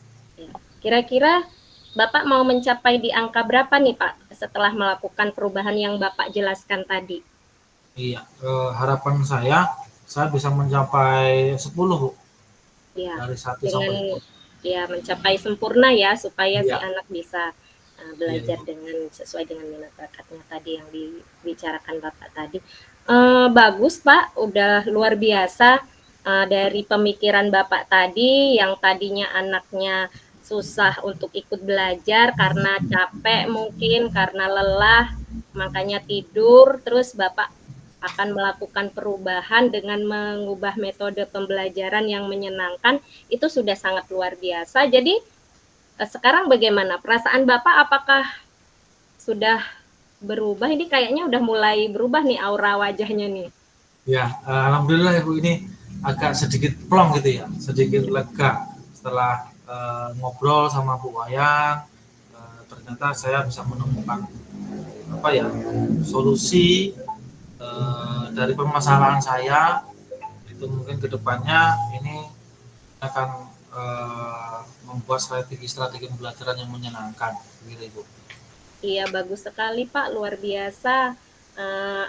Kira-kira Bapak mau mencapai di angka berapa nih Pak setelah melakukan perubahan yang Bapak jelaskan tadi? Iya, harapan saya bisa mencapai 10 Bu. Ya, Dari 1 sampai 10. Ya mencapai sempurna ya supaya si Ya. anak bisa belajar dengan sesuai dengan minat bakatnya tadi yang dibicarakan Bapak tadi. Bagus Pak, udah luar biasa dari pemikiran Bapak tadi yang tadinya anaknya susah untuk ikut belajar karena capek mungkin, karena lelah, makanya tidur, terus Bapak akan melakukan perubahan dengan mengubah metode pembelajaran yang menyenangkan, itu sudah sangat luar biasa. Jadi sekarang bagaimana perasaan Bapak, apakah sudah berubah? Ini kayaknya udah mulai berubah nih aura wajahnya nih. Ya, alhamdulillah Ibu, ini agak sedikit plong gitu ya, sedikit lega setelah ngobrol sama Bu Wayang. Ternyata saya bisa menemukan apa ya, solusi dari permasalahan saya. Itu mungkin kedepannya ini akan membuat strategi-strategi pembelajaran yang menyenangkan, gitu Ibu. Iya, bagus sekali Pak, luar biasa.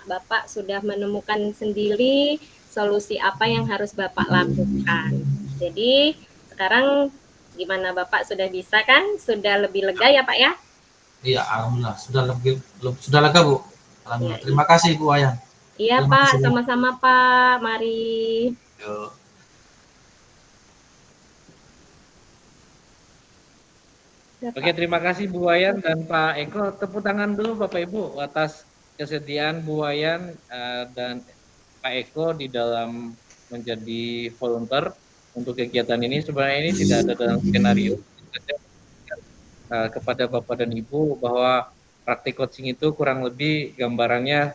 Bapak sudah menemukan sendiri solusi apa yang harus Bapak lakukan. Jadi sekarang gimana, Bapak sudah bisa kan? Sudah lebih lega ya Pak ya? Iya, alhamdulillah sudah lega Bu. Alhamdulillah. Terima kasih Bu Wayang. Iya Pak, sama-sama Pak. Mari. Yuk. Oke, terima kasih Bu Wayan dan Pak Eko. Tepuk tangan dulu Bapak Ibu atas kesediaan Bu Wayan dan Pak Eko di dalam menjadi volunteer untuk kegiatan ini. Sebenarnya ini tidak ada dalam skenario. Kepada Bapak dan Ibu bahwa praktik coaching itu kurang lebih gambarannya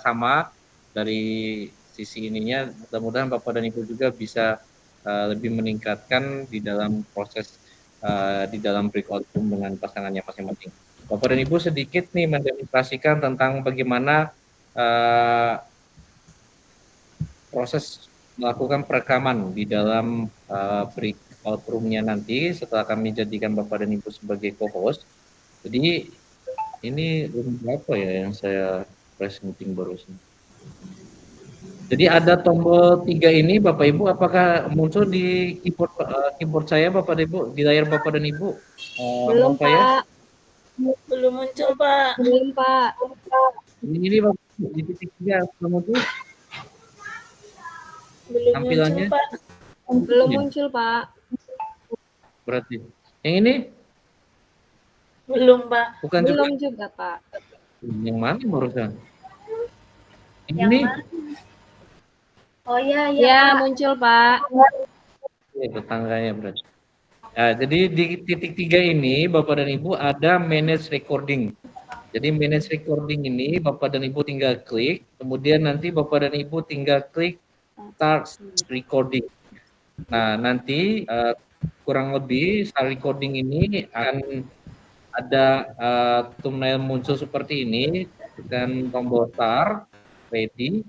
sama dari sisi ininya. Mudah-mudahan Bapak dan Ibu juga bisa lebih meningkatkan di dalam proses di dalam breakout room dengan pasangannya masing-masing. Bapak dan Ibu sedikit nih mendemonstrasikan tentang bagaimana proses melakukan perekaman di dalam breakout room-nya nanti setelah kami jadikan Bapak dan Ibu sebagai co-host. Jadi ini room berapa ya yang saya press meeting barusan? Jadi ada tombol 3 ini Bapak Ibu, apakah muncul di keyboard saya Bapak dan Ibu, di layar Bapak dan Ibu? Belum Pak. Belum muncul Pak. Belum Pak. Ini Bapak di titik 3 muncul. Belum Tampilannya muncul Pak. Belum muncul Pak. Berarti yang ini Belum Pak. bukan Belum juga Pak. Yang mana barusan? Yang Ini mana? Oh iya Ya, muncul Pak. ya, tetangganya berarti. Nah, jadi di titik 3 ini Bapak dan Ibu ada manage recording. Jadi manage recording ini Bapak dan Ibu tinggal klik, kemudian nanti Bapak dan Ibu tinggal klik start recording. Nah, nanti kurang lebih start recording ini akan ada thumbnail muncul seperti ini dengan tombol start, ready.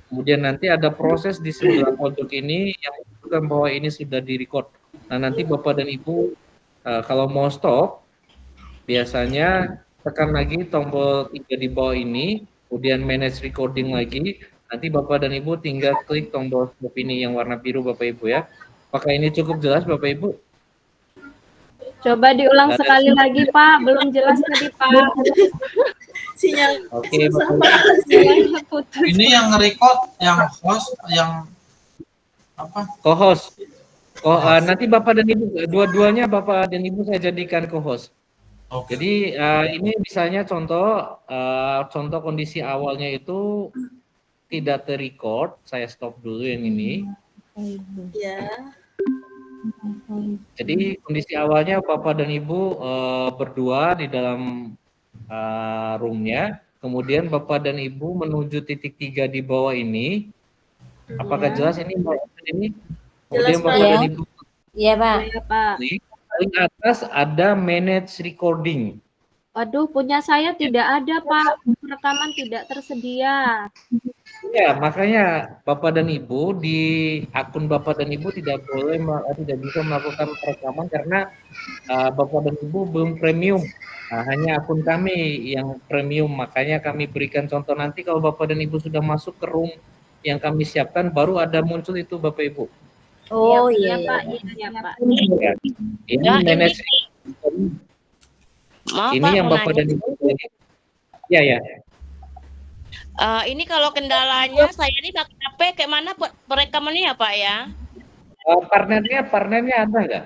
Kemudian nanti ada proses di sebelah pojok ini yang menunjukkan bahwa ini sudah di-record. Nah, nanti Bapak dan Ibu kalau mau stop, biasanya tekan lagi tombol 3 di bawah ini, kemudian manage recording lagi. Nanti Bapak dan Ibu tinggal klik tombol stop ini yang warna biru Bapak Ibu ya. Apakah ini cukup jelas Bapak Ibu? Coba diulang sekali lagi Pak, belum jelas tadi Pak. Sinyal. Oke, Sinyalnya putus. Ini yang record, yang host, yang apa? Co-host. Nanti Bapak dan Ibu dua-duanya Bapak dan Ibu saya jadikan co-host. Oke. Jadi ini misalnya contoh kondisi awalnya itu tidak ter-record, saya stop dulu yang ini. Ya. Jadi kondisi awalnya Bapak dan Ibu berdua di dalam roomnya, kemudian Bapak dan Ibu menuju titik 3 di bawah ini. Apakah jelas ini Mbak ini? Kemudian Jelas, Bapak Pak. dan Ibu Iya Pak. Iya Pak. paling atas ada manage recording. Waduh, punya saya tidak ada Pak, rekaman tidak tersedia. Ya, makanya Bapak dan Ibu di akun Bapak dan Ibu tidak bisa melakukan perekaman karena Bapak dan Ibu belum premium. Nah, hanya akun kami yang premium, makanya kami berikan contoh nanti kalau Bapak dan Ibu sudah masuk ke room yang kami siapkan baru ada muncul itu Bapak Ibu. Oh Iya iya. Pak, iya Pak. Ya. Ini Ya, manage Maaf ini Pak, yang mau Bapak nanya. dan Ibu. Ya ya. Ini kalau kendalanya saya ini pakai HP, kayak mana perekamannya ya Pak ya? Partnernya ada nggak?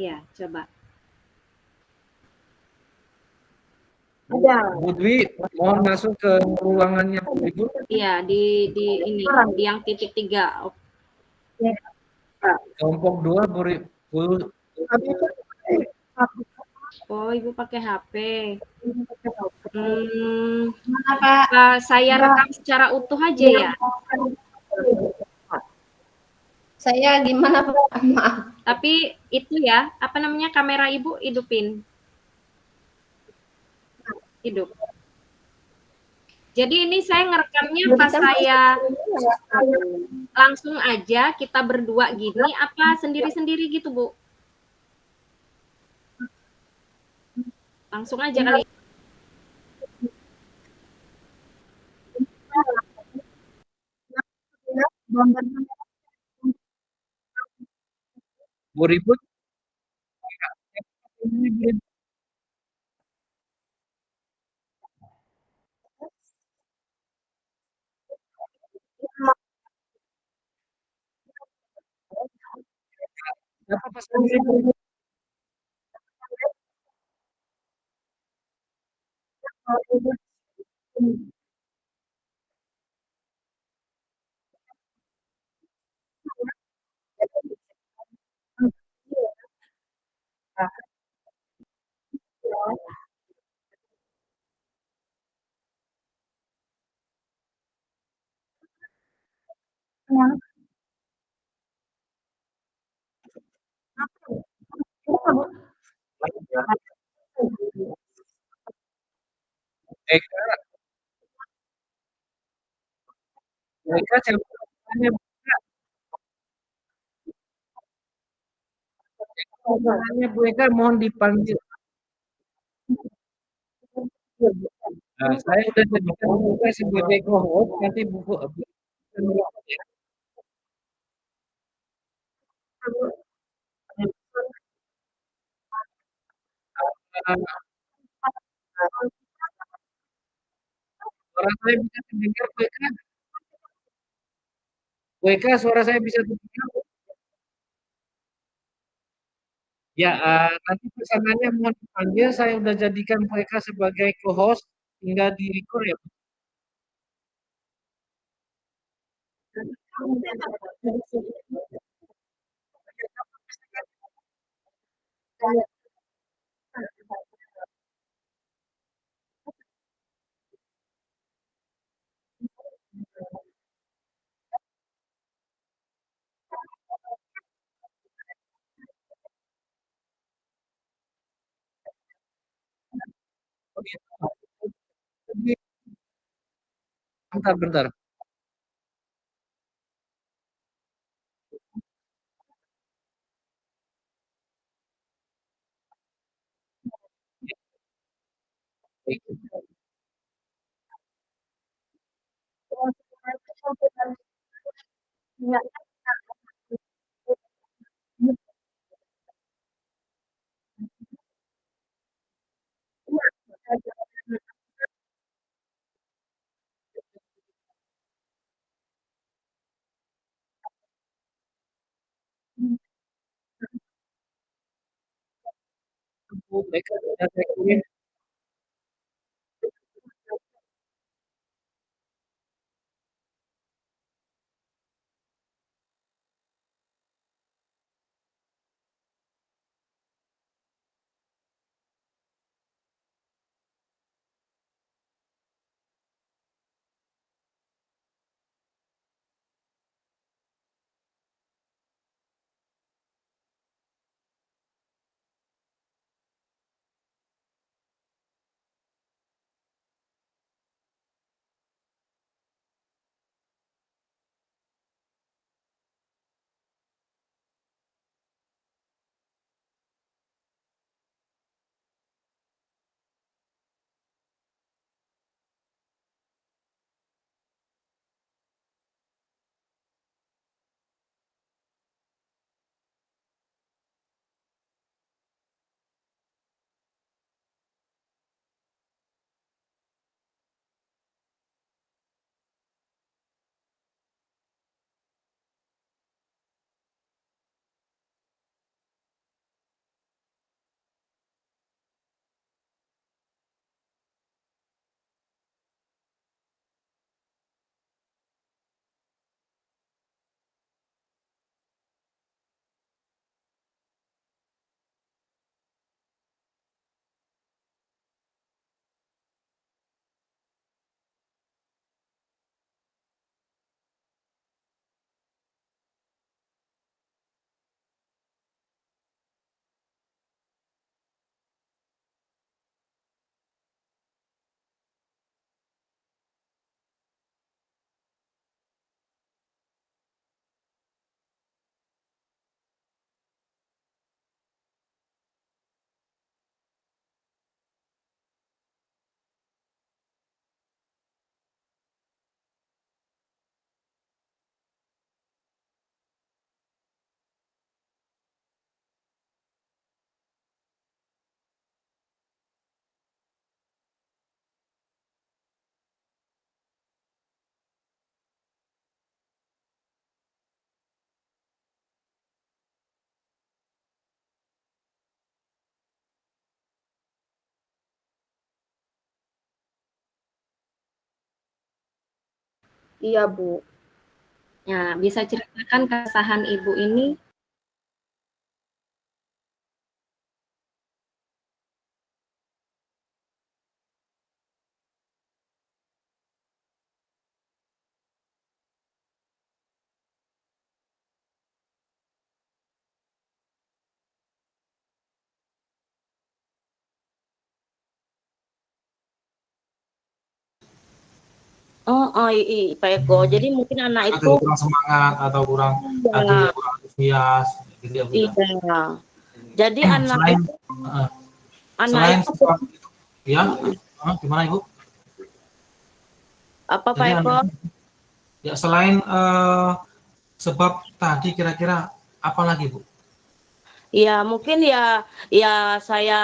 Iya, coba. Ada. Bu Dwi, mohon masuk ke ruangannya Ibu. Iya, di ini, di yang titik 3. Kelompok 2, Bu. Oh, Ibu pakai HP. Pak? Saya rekam secara utuh aja ya? Saya gimana Pak? Maaf. Tapi itu ya, apa namanya, kamera Ibu hidupin. Hidup. Jadi ini saya ngerekamnya pas saya langsung aja kita berdua gini, apa sendiri-sendiri gitu, Bu? Langsung aja kali. Bu Ribut. Siapa pesan Ribut? Eka, Eka siapa pesannya? Pesannya Bu Eka mohon dipanggil. Nah, saya udah jadikan Bu Eka sebagai co-host, nanti buku suara saya bisa terdengar Bu Eka? Bu Eka, suara saya bisa terdengar? Ya, nanti pesanannya mohon dipanggil, saya udah jadikan Bu Eka sebagai co-host, tinggal di-record ya. Oh, gitu. Bentar, bentar. Bu Eka sudah saya kirim. Iya, Bu. Ya, bisa ceritakan keresahan Ibu ini? Pak Eko. Jadi mungkin anak itu kurang semangat atau kurang tadi iya, kurang antusias gitu ya Bu ya. iya. Jadi anak Selain itu anak selain itu sebab ya, gimana Ibu? apa Pak Jadi Eko? ya selain sebab tadi kira-kira apa lagi Bu? Ya mungkin ya saya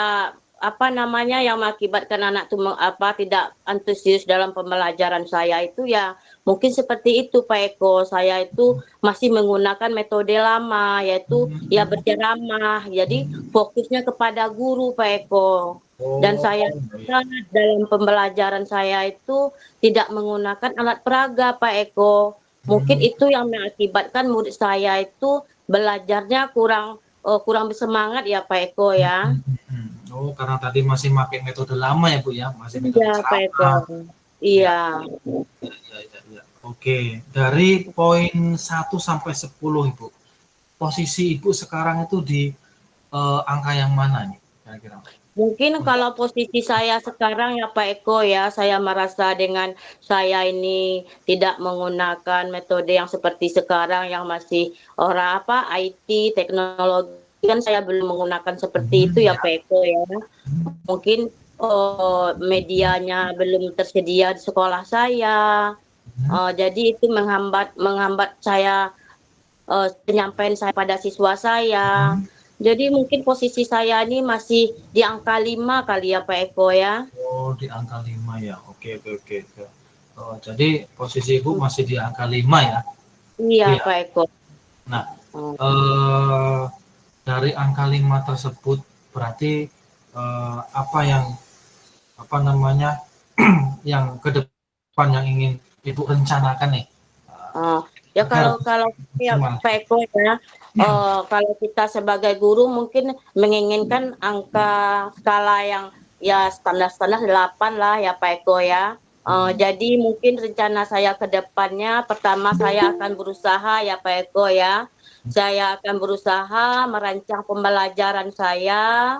apa namanya yang mengakibatkan anak itu tidak antusias dalam pembelajaran saya itu ya mungkin seperti itu Pak Eko. Saya itu masih menggunakan metode lama yaitu ya berceramah. Jadi fokusnya kepada guru Pak Eko. Dan Oh, saya iya. dalam pembelajaran saya itu tidak menggunakan alat peraga Pak Eko. Mungkin Hmm, itu yang mengakibatkan murid saya itu belajarnya kurang bersemangat ya Pak Eko ya. Oh, karena tadi masih pakai metode lama ya Bu ya, masih metode Iya Pak Eko. ceramah. Iya. Ya, ya. Oke, dari poin 1 sampai 10 Ibu, posisi Ibu sekarang itu di angka yang mana nih kira-kira? Mungkin kalau posisi saya sekarang ya Pak Eko ya, saya merasa dengan saya ini tidak menggunakan metode yang seperti sekarang yang masih orang apa IT, teknologi kan saya belum menggunakan seperti itu ya Ya. Pak Eko ya. Mungkin medianya belum tersedia di sekolah saya. Jadi itu menghambat saya penyampaian saya pada siswa saya. Jadi mungkin posisi saya ini masih di angka 5 kali ya Pak Eko ya. Oh, di angka 5 ya. Oke. Oh, jadi posisi Ibu masih di angka 5 ya. Iya Iya. Pak Eko. Nah, Oh. eh, dari angka 5 tersebut berarti apa yang apa namanya yang ke depan yang ingin Ibu rencanakan nih Oh, ya agar kalau ya maksimal. Pak Eko ya, kalau kita sebagai guru mungkin menginginkan angka skala yang ya standar-standar 8 lah ya Pak Eko ya. Jadi mungkin rencana saya ke depannya pertama saya akan berusaha ya Pak Eko ya. Saya akan berusaha merancang pembelajaran saya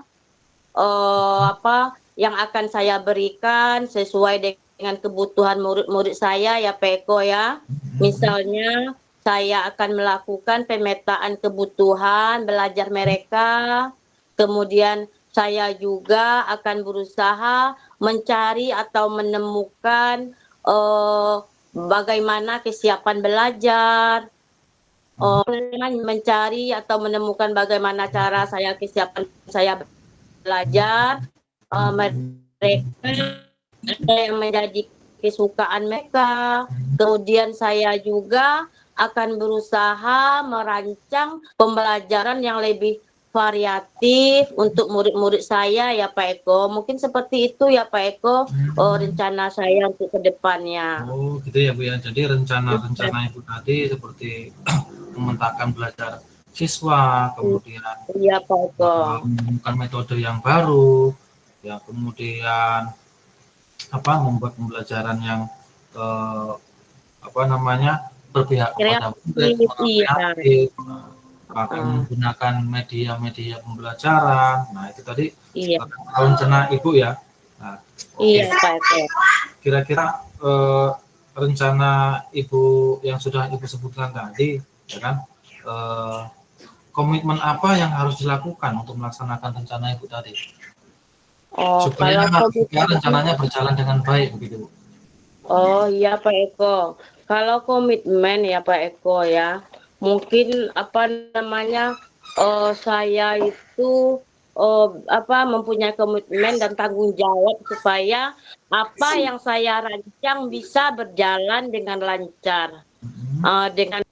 apa yang akan saya berikan sesuai dengan kebutuhan murid-murid saya ya Pak Eko ya. Misalnya saya akan melakukan pemetaan kebutuhan belajar mereka, kemudian saya juga akan berusaha mencari atau menemukan bagaimana kesiapan belajar, mencari atau menemukan bagaimana cara saya kesiapan saya belajar, mereka ada yang menjadi kesukaan mereka. Kemudian saya juga akan berusaha merancang pembelajaran yang lebih variatif untuk murid-murid saya ya Pak Eko. Mungkin seperti itu ya Pak Eko rencana saya untuk ke depannya. Oh, gitu ya Bu ya. Jadi rencana-rencana Ibu tadi seperti memetakan belajar siswa, kemudian Iya Pak Eko. menemukan metode yang baru, ya kemudian apa membuat pembelajaran yang eh, apa namanya berpihak kepada murid, Kreatif, iya. kreatif, bahkan Uh, menggunakan media-media pembelajaran. Nah itu tadi iya, rencana Ibu ya. Nah, oke. iya Pak Eko. Kira-kira rencana Ibu yang sudah Ibu sebutkan tadi, ya kan? Eh, komitmen apa yang harus dilakukan untuk melaksanakan rencana Ibu tadi? Oh, Supaya, kalau supaya komitmen, rencananya berjalan dengan baik begitu Bu. oh iya Pak Eko. Kalau komitmen ya Pak Eko ya, mungkin apa namanya, saya itu apa mempunyai komitmen dan tanggung jawab supaya apa yang saya rancang bisa berjalan dengan lancar, dengan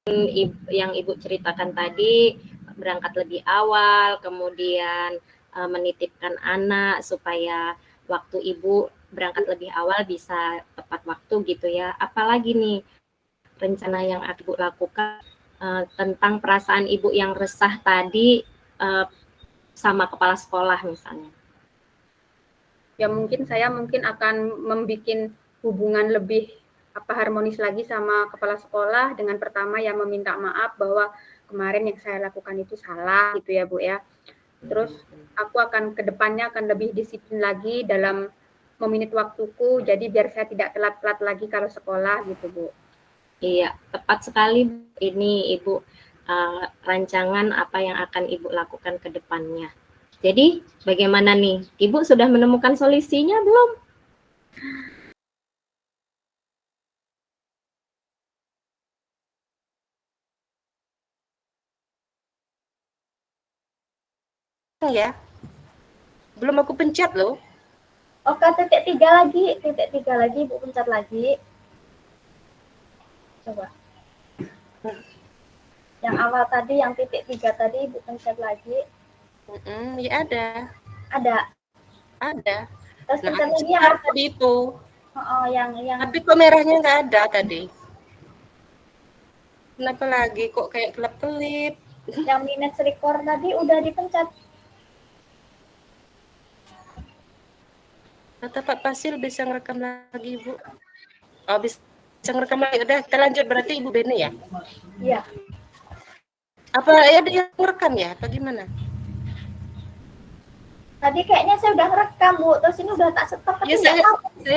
yang Ibu ceritakan tadi, berangkat lebih awal, kemudian menitipkan anak supaya waktu Ibu berangkat lebih awal bisa tepat waktu gitu ya. Apalagi nih rencana yang Ibu lakukan tentang perasaan Ibu yang resah tadi sama kepala sekolah misalnya? Ya mungkin saya akan membuat hubungan lebih harmonis lagi sama kepala sekolah dengan pertama ya meminta maaf bahwa kemarin yang saya lakukan itu salah gitu ya Bu ya. Terus aku akan kedepannya akan lebih disiplin lagi dalam meminit waktuku, jadi biar saya tidak telat-telat lagi kalau sekolah gitu Bu. Iya, tepat sekali ini Ibu, rancangan apa yang akan Ibu lakukan ke depannya. Jadi bagaimana nih? Ibu sudah menemukan solusinya belum? Ya, belum aku pencet loh. Oke, titik 3 lagi, Ibu pencet lagi. Coba. Yang awal tadi, yang titik 3 tadi, Ibu pencet lagi. Ya ada. Ada. Terus Nah, pencet lagi yang tadi itu. Oh, yang Tapi kok merahnya nggak ada tadi. Kenapa lagi kok kayak kelap-kelip? yang minutes record tadi udah dipencet. Kata Pak Pasil bisa ngerekam lagi, Bu. Oh, bisa ngerekam lagi. Udah, kita lanjut berarti Ibu Beni ya? Iya. Apa ya ada yang ngerekam ya? Apa gimana? Tadi kayaknya saya udah ngerekam, Bu. Terus ini udah tak stop. Ya, saya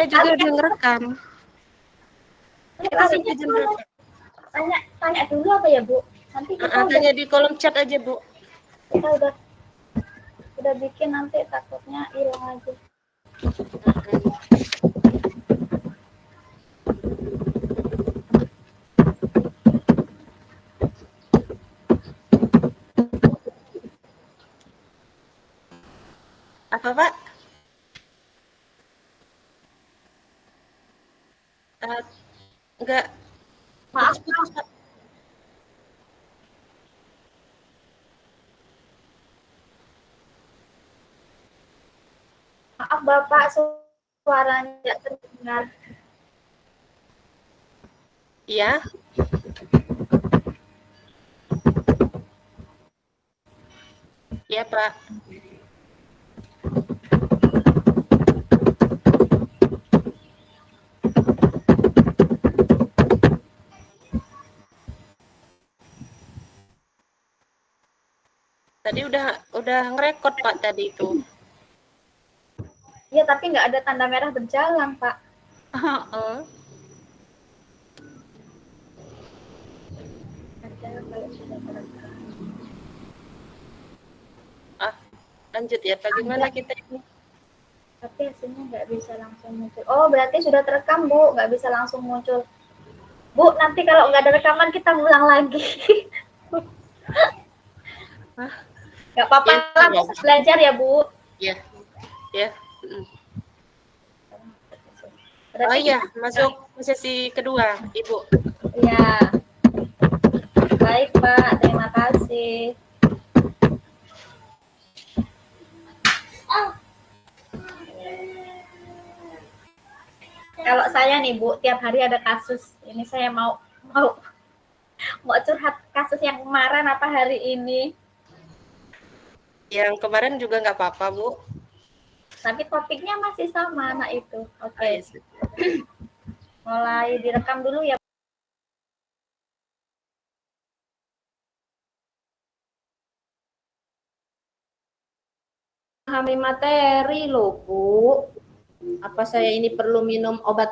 juga udah ngerekam. Tanya dulu apa ya, Bu? Nanti kita tanya di kolom chat aja, Bu. Kita udah bikin, nanti takutnya hilang aja. Apa, Pak? Enggak. Maaf, Pak. Maaf Bapak, suaranya tidak terdengar. Iya. Iya, Pak. Tadi udah ngerekod Pak tadi itu. Iya, tapi nggak ada tanda merah berjalan, Pak. Lanjut ya, bagaimana kita ini? Tapi hasilnya nggak bisa langsung muncul. Oh, berarti sudah terekam, Bu. Nggak bisa langsung muncul. Bu, nanti kalau nggak ada rekaman, kita ulang lagi. Nggak apa-apa lah, ya, belajar ya, Bu. Iya. Ya. Oh iya, masuk sesi kedua, Ibu. Iya. Baik, Pak. Terima kasih. Kalau saya nih, Bu, tiap hari ada kasus. Ini saya mau curhat kasus yang kemarin apa hari ini. Yang kemarin juga nggak apa-apa, Bu. Tapi topiknya masih sama, anak itu. Oke. Mulai direkam dulu ya. Memahami materi loh, Bu. Apa saya ini perlu minum obat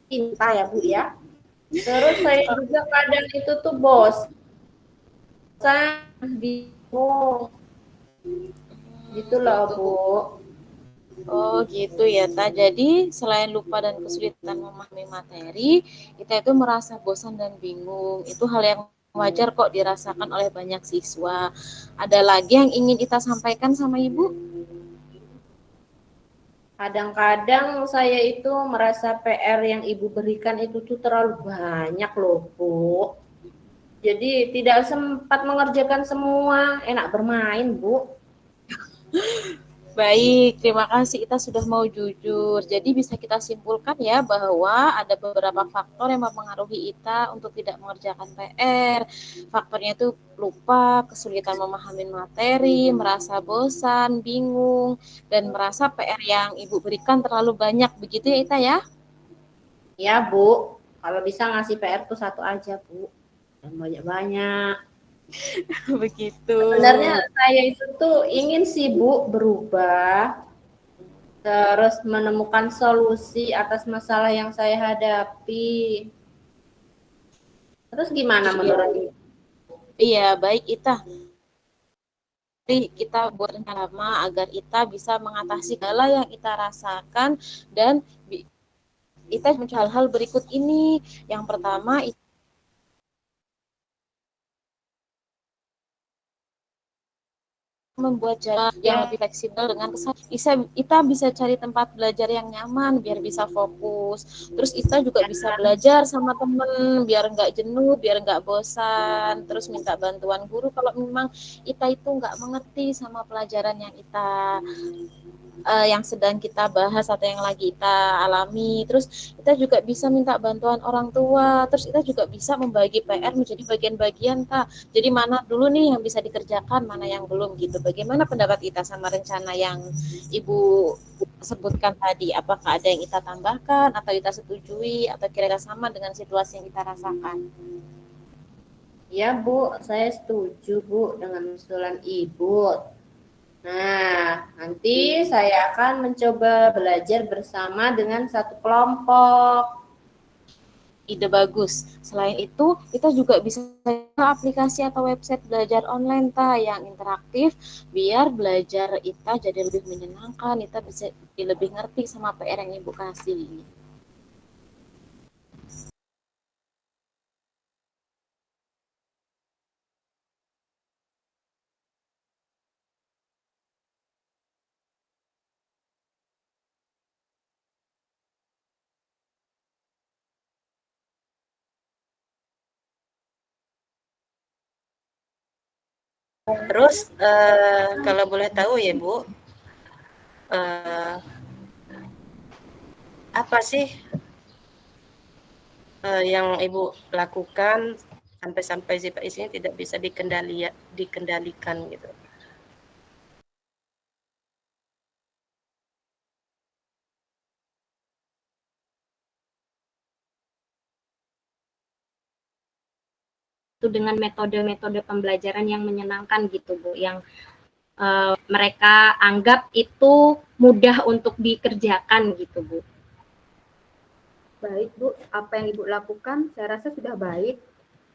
tinta ya, Bu ya? Terus saya juga kadang itu tuh bosan, bingung. Gitu loh, Bu. Oh gitu ya, Ta. Jadi selain lupa dan kesulitan memahami materi, kita itu merasa bosan dan bingung. Itu hal yang wajar kok dirasakan oleh banyak siswa. Ada lagi yang ingin kita sampaikan sama Ibu? Kadang-kadang saya itu merasa PR yang Ibu berikan itu tuh terlalu banyak loh, Bu. Jadi tidak sempat mengerjakan semua. Enak bermain, Bu. Baik, terima kasih Ita sudah mau jujur. Jadi bisa kita simpulkan ya bahwa ada beberapa faktor yang mempengaruhi Ita untuk tidak mengerjakan PR. Faktornya itu lupa, kesulitan memahami materi, merasa bosan, bingung, dan merasa PR yang Ibu berikan terlalu banyak. Begitu ya Ita ya? Ya, Bu. Kalau bisa ngasih PR tuh satu aja, Bu. Dan banyak-banyak. Begitu. Sebenarnya saya itu tuh ingin sih, Bu, berubah. Terus menemukan solusi atas masalah yang saya hadapi. Terus gimana menurut Ibu? Iya, baik Ita. Jadi kita buat rencana lama agar Ita bisa mengatasi segala yang Ita rasakan dan Ita mencari hal-hal berikut ini. Yang pertama, membuat jalan yang lebih fleksibel dengan Ita bisa cari tempat belajar yang nyaman biar bisa fokus. Terus Ita juga bisa belajar sama temen biar nggak jenuh, biar nggak bosan. Terus minta bantuan guru kalau memang Ita itu nggak mengerti sama pelajaran yang yang sedang kita bahas atau yang lagi kita alami. Terus kita juga bisa minta bantuan orang tua. Terus kita juga bisa membagi PR menjadi bagian-bagian, Kak. Jadi mana dulu nih yang bisa dikerjakan, mana yang belum gitu. Bagaimana pendapat kita sama rencana yang Ibu sebutkan tadi? Apakah ada yang kita tambahkan atau kita setujui atau kira-kira sama dengan situasi yang kita rasakan? Ya, Bu, saya setuju, Bu, dengan usulan Ibu. Nah, nanti saya akan mencoba belajar bersama dengan satu kelompok. Ide bagus. Selain itu, kita juga bisa aplikasi atau website belajar online yang interaktif biar belajar Ita jadi lebih menyenangkan, Ita bisa lebih ngerti sama PR yang Ibu kasih. Terus kalau boleh tahu ya Bu, apa sih yang Ibu lakukan sampai ZPIS ini tidak bisa dikendalikan gitu? Itu dengan metode-metode pembelajaran yang menyenangkan gitu Bu, yang mereka anggap itu mudah untuk dikerjakan gitu Bu. Baik Bu, apa yang Ibu lakukan saya rasa sudah baik.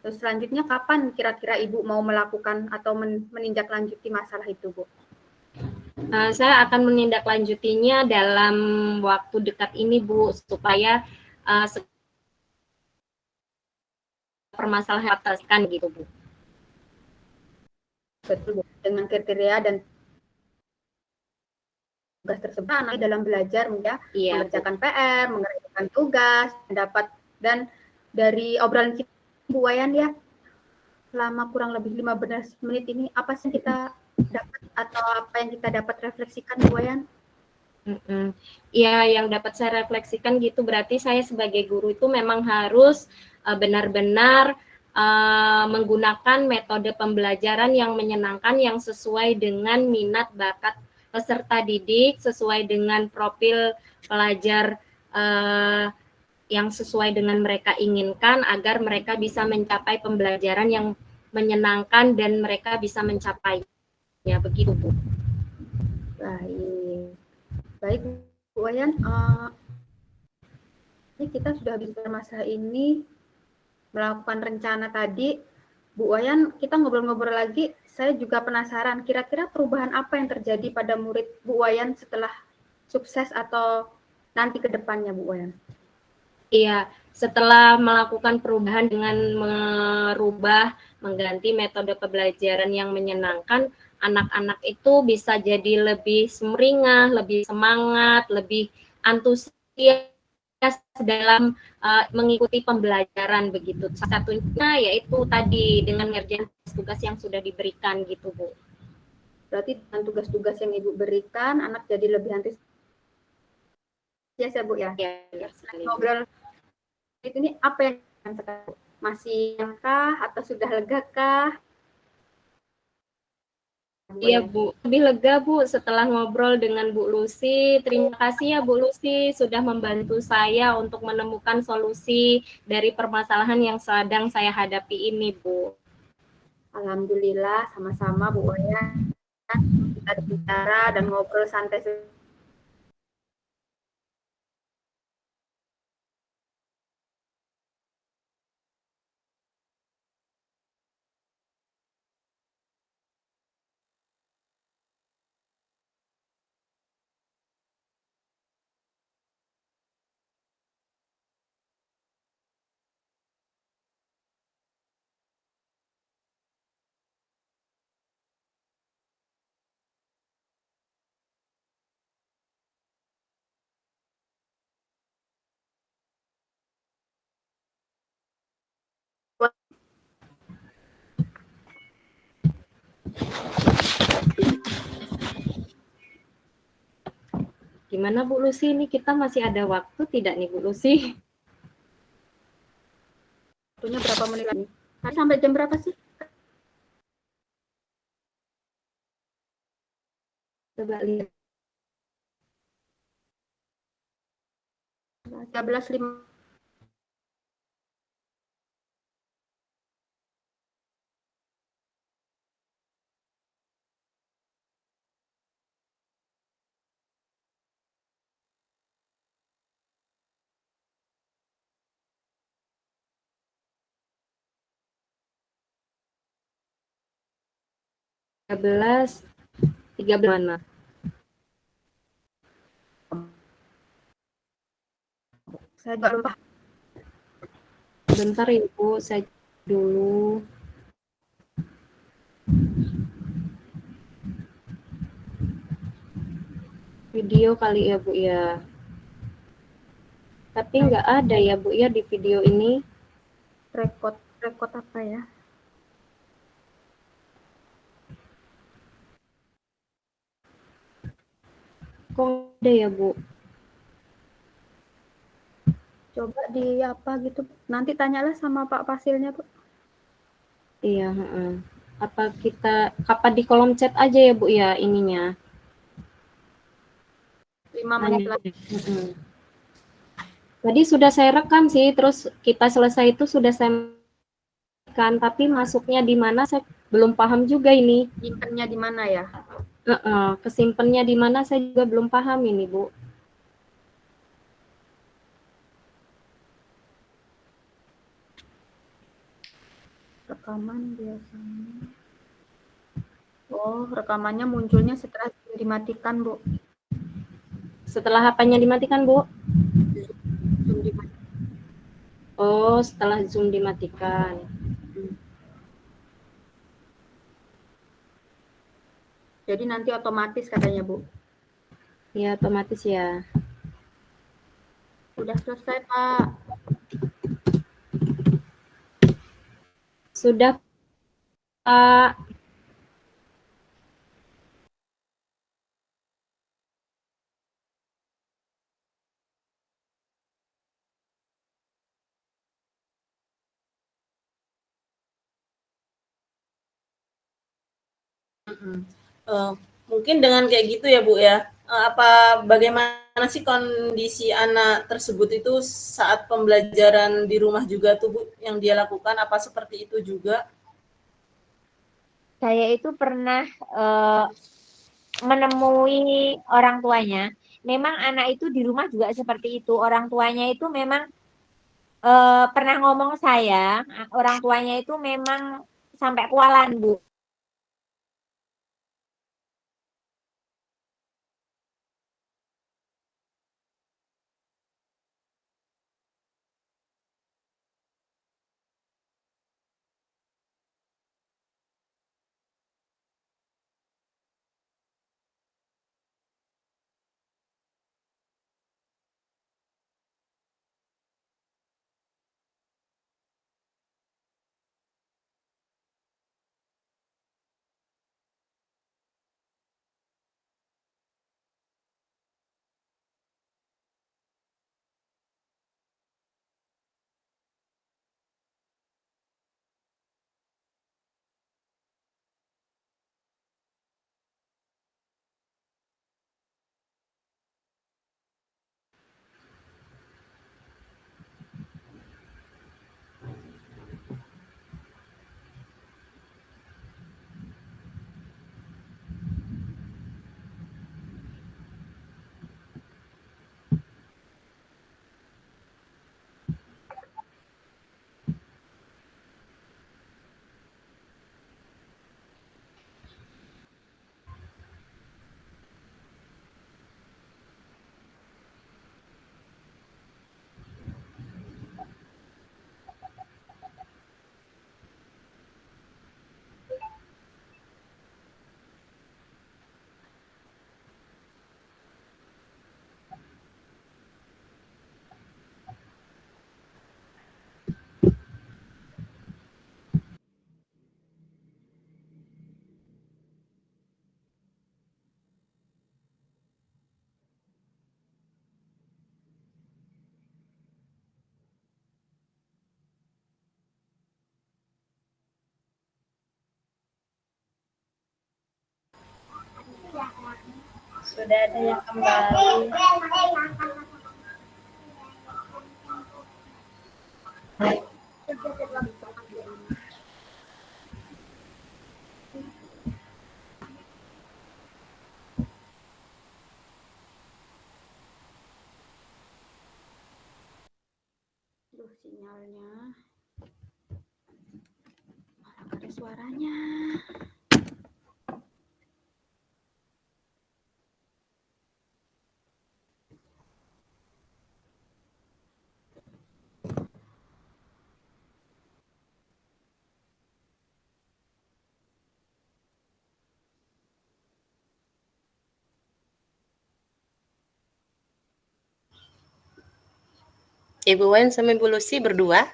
Terus selanjutnya kapan kira-kira Ibu mau melakukan atau menindaklanjuti masalah itu Bu? Saya akan menindaklanjutinya dalam waktu dekat ini Bu, supaya permasalahan ataskan gitu Bu. Betul Bu, dengan kriteria dan tugas tersebut dalam belajar ya, mengerjakan PR, mengerjakan tugas, dapat dan dari obrolan kita Bu Wayan ya, selama kurang lebih 15 menit ini apa sih kita dapat atau apa yang kita dapat refleksikan Bu Wayan? Ya, yang dapat saya refleksikan gitu berarti saya sebagai guru itu memang harus benar-benar menggunakan metode pembelajaran yang menyenangkan, yang sesuai dengan minat bakat peserta didik, sesuai dengan profil pelajar yang sesuai dengan mereka inginkan, agar mereka bisa mencapai pembelajaran yang menyenangkan dan mereka bisa mencapainya. Begitu Bu. Baik Bu Wayan, ini kita sudah bisa masa ini melakukan rencana tadi. Bu Wayan, kita ngobrol-ngobrol lagi. Saya juga penasaran, kira-kira perubahan apa yang terjadi pada murid Bu Wayan setelah sukses atau nanti ke depannya Bu Wayan? Iya, setelah melakukan perubahan dengan mengganti metode pembelajaran yang menyenangkan, anak-anak itu bisa jadi lebih sumringah, lebih semangat, lebih antusias dalam mengikuti pembelajaran begitu. Salah satunya yaitu tadi dengan ngerjain tugas yang sudah diberikan gitu, Bu. Berarti dengan tugas-tugas yang Ibu berikan, anak jadi lebih antusias ya, Bu ya? Ya, ngobrol ini apa yang sekarang? Masih kah atau sudah lega kah? Iya Bu, lebih lega Bu setelah ngobrol dengan Bu Lucy. Terima kasih ya Bu Lucy sudah membantu saya untuk menemukan solusi dari permasalahan yang sedang saya hadapi ini Bu. Alhamdulillah, sama-sama Bu Wayan. Kita bicara dan ngobrol santai. Gimana Bu Lucy, ini kita masih ada waktu tidak nih Bu Lucy? Waktunya berapa menit lagi? Sampai jam berapa sih? Coba lihat. 13.5. Tiga belas mana? Saya juga lupa. Bentar Ibu, saya dulu. Video kali ya Bu ya. Tapi nggak ada ya Bu ya di video ini. Rekod apa ya? Kok ada ya Bu? Coba di apa gitu. Nanti tanyalah sama Pak Fasilnya, Bu. Iya, apa kapan di kolom chat aja ya Bu ya ininya? 5 menit lagi. Tadi sudah saya rekam sih, terus kita selesai itu sudah saya kan, tapi masuknya di mana saya belum paham juga ini. Simpennya di mana ya? Kesimpannya di mana saya juga belum paham ini Bu. Rekaman biasanya. Oh, rekamannya munculnya setelah dimatikan, Bu. Setelah apanya dimatikan, Bu? Zoom dimatikan. Oh, setelah Zoom dimatikan. Jadi nanti otomatis katanya, Bu. Ya, otomatis ya. Sudah selesai, Pak. Sudah, Pak. Mungkin dengan kayak gitu ya Bu ya. Bagaimana sih kondisi anak tersebut itu saat pembelajaran di rumah juga tuh Bu yang dia lakukan? Apa seperti itu juga? Saya itu pernah menemui orang tuanya. Memang anak itu di rumah juga seperti itu. Orang tuanya itu memang pernah ngomong saya, orang tuanya itu memang sampai kualan, Bu. Sudah ada yang kembali. Duh, sinyalnya. Malah nggak ada suaranya. Ibu Wen sama Ibu Lucy berdua.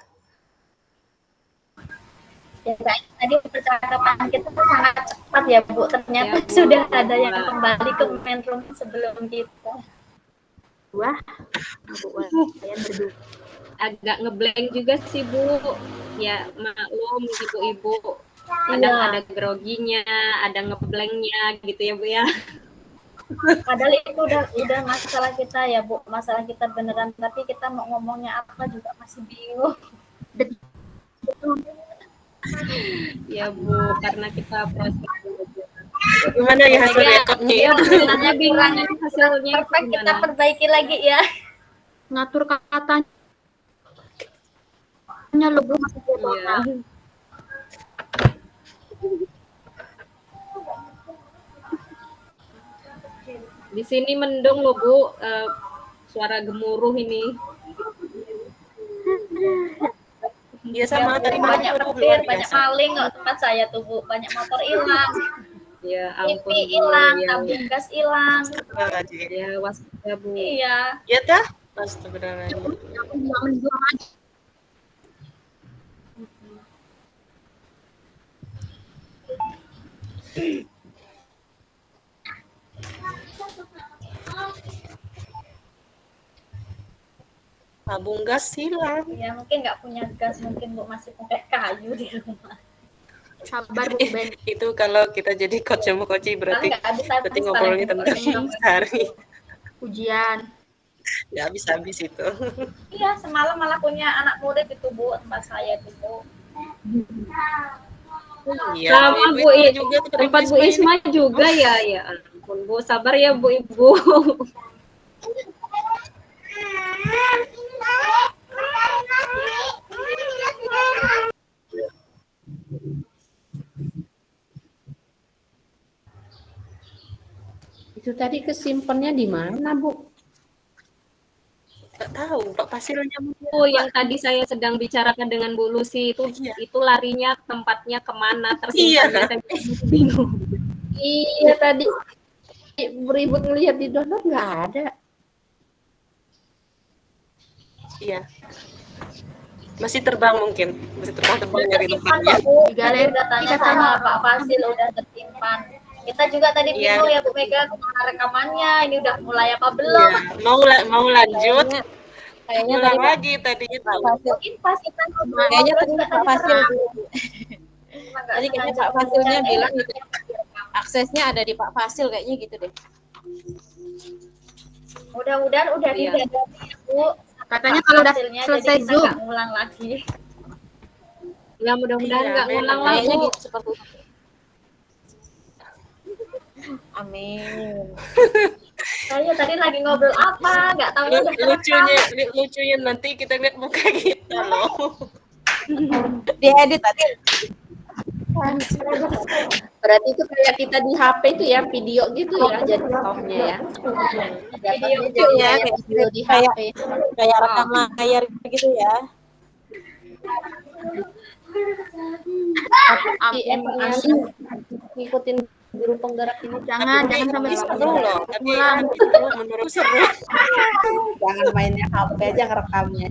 Ya, tadi percakapan kita sangat cepat ya Bu. Ternyata ya, Bu, sudah ada yang kembali ke main room sebelum kita. Wah, Bu Wen berdua. Agak ngeblank juga sih Bu. Ya maklum ibu-ibu. Kadang ada groginya, ada ngeblanknya gitu ya Bu ya. Padahal itu udah masalah kita ya Bu, masalah kita beneran, tapi kita mau ngomongnya apa juga masih bingung. Ya Bu, karena kita proses. Gimana ya hasil rekodnya? Ya, sebenarnya bingung hasilnya. Perfect, kita perbaiki lagi ya. Ngatur katanya loh Bu, masih Iya. Di sini mendung loh Bu, suara gemuruh ini. Iya sama tadi banyak petir, banyak maling kok tempat saya tuh Bu, banyak motor hilang. Ya ampun. TV hilang, tabung gas hilang. Ya waspada Bu. Iya. Iya dah. Astagfirullahaladzim. Tabung gas hilang. Ya mungkin nggak punya gas, mungkin Bu masih pakai kayu di rumah. Sabar Bu Ben. Itu kalau kita jadi coach sama coach berarti ngobrolnya tentang sehari. Ujian. Nggak habis-habis itu. Iya, semalam malah punya anak murid itu Bu, tempat saya itu Bu. Iya, sama Bu juga tempat Bu Isma juga ya. Ya ampun Bu, sabar ya Bu Ibu. Itu tadi kesimpannya di mana, Bu? Nggak tahu, Pak Fasilnya Bu, yang tadi saya sedang bicarakan dengan Bu Lucy itu larinya tempatnya kemana, tersimpannya saya bingung. Iya, tadi beribut ngelihat di download nggak ada. Iya. Masih terbang mungkin, masih terbang-terbang nyari tempatnya. Di galeri datanya sama Pak Fasil udah tersimpan. Kita juga tadi bingung ya Bu Mega kemana rekamannya, ini udah mulai apa belum? Ya. Mau lanjut? Kayaknya ulang lagi tadinya Pak Fasil. Kayaknya tadi Pak Fasil. Tadi kayaknya Pak Fasilnya bilang gitu. Aksesnya ada di Pak Fasil kayaknya gitu deh. Mudah-mudahan udah dijaga ya Bu. Katanya kalau udah selesai Zoom nggak ngulang lagi. Ya mudah-mudahan nggak ngulang lagi. Kayaknya gitu seperti itu. Amin. Saya tadi lagi ngobrol apa? Nggak tahu. Lucunya nanti kita lihat muka kita loh. Diedit tadi. Berarti itu kayak kita di HP itu ya, video gitu ya, jadi softnya ya. Video ya, kayak video di HP. Kayak rekam layar gitu ya. Ngikutin guru penggerak ini. Jangan sampai seru loh. Tapi itu menurut seru. Jangan mainnya HP aja ngerekamnya.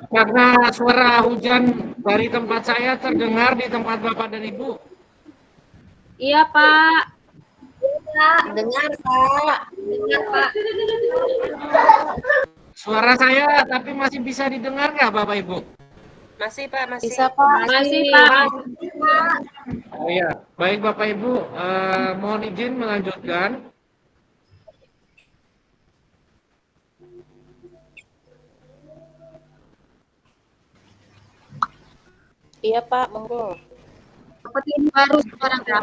Karena suara hujan dari tempat saya terdengar di tempat Bapak dan Ibu. Iya Pak. Dengar Pak. Dengar Pak. Suara saya tapi masih bisa didengar nggak Bapak Ibu? Masih Pak, masih. Bisa Pak. Masih Pak. Oh ya, baik Bapak Ibu, mohon izin melanjutkan. Iya Pak, monggo. Seperti ini baru sekarang ya.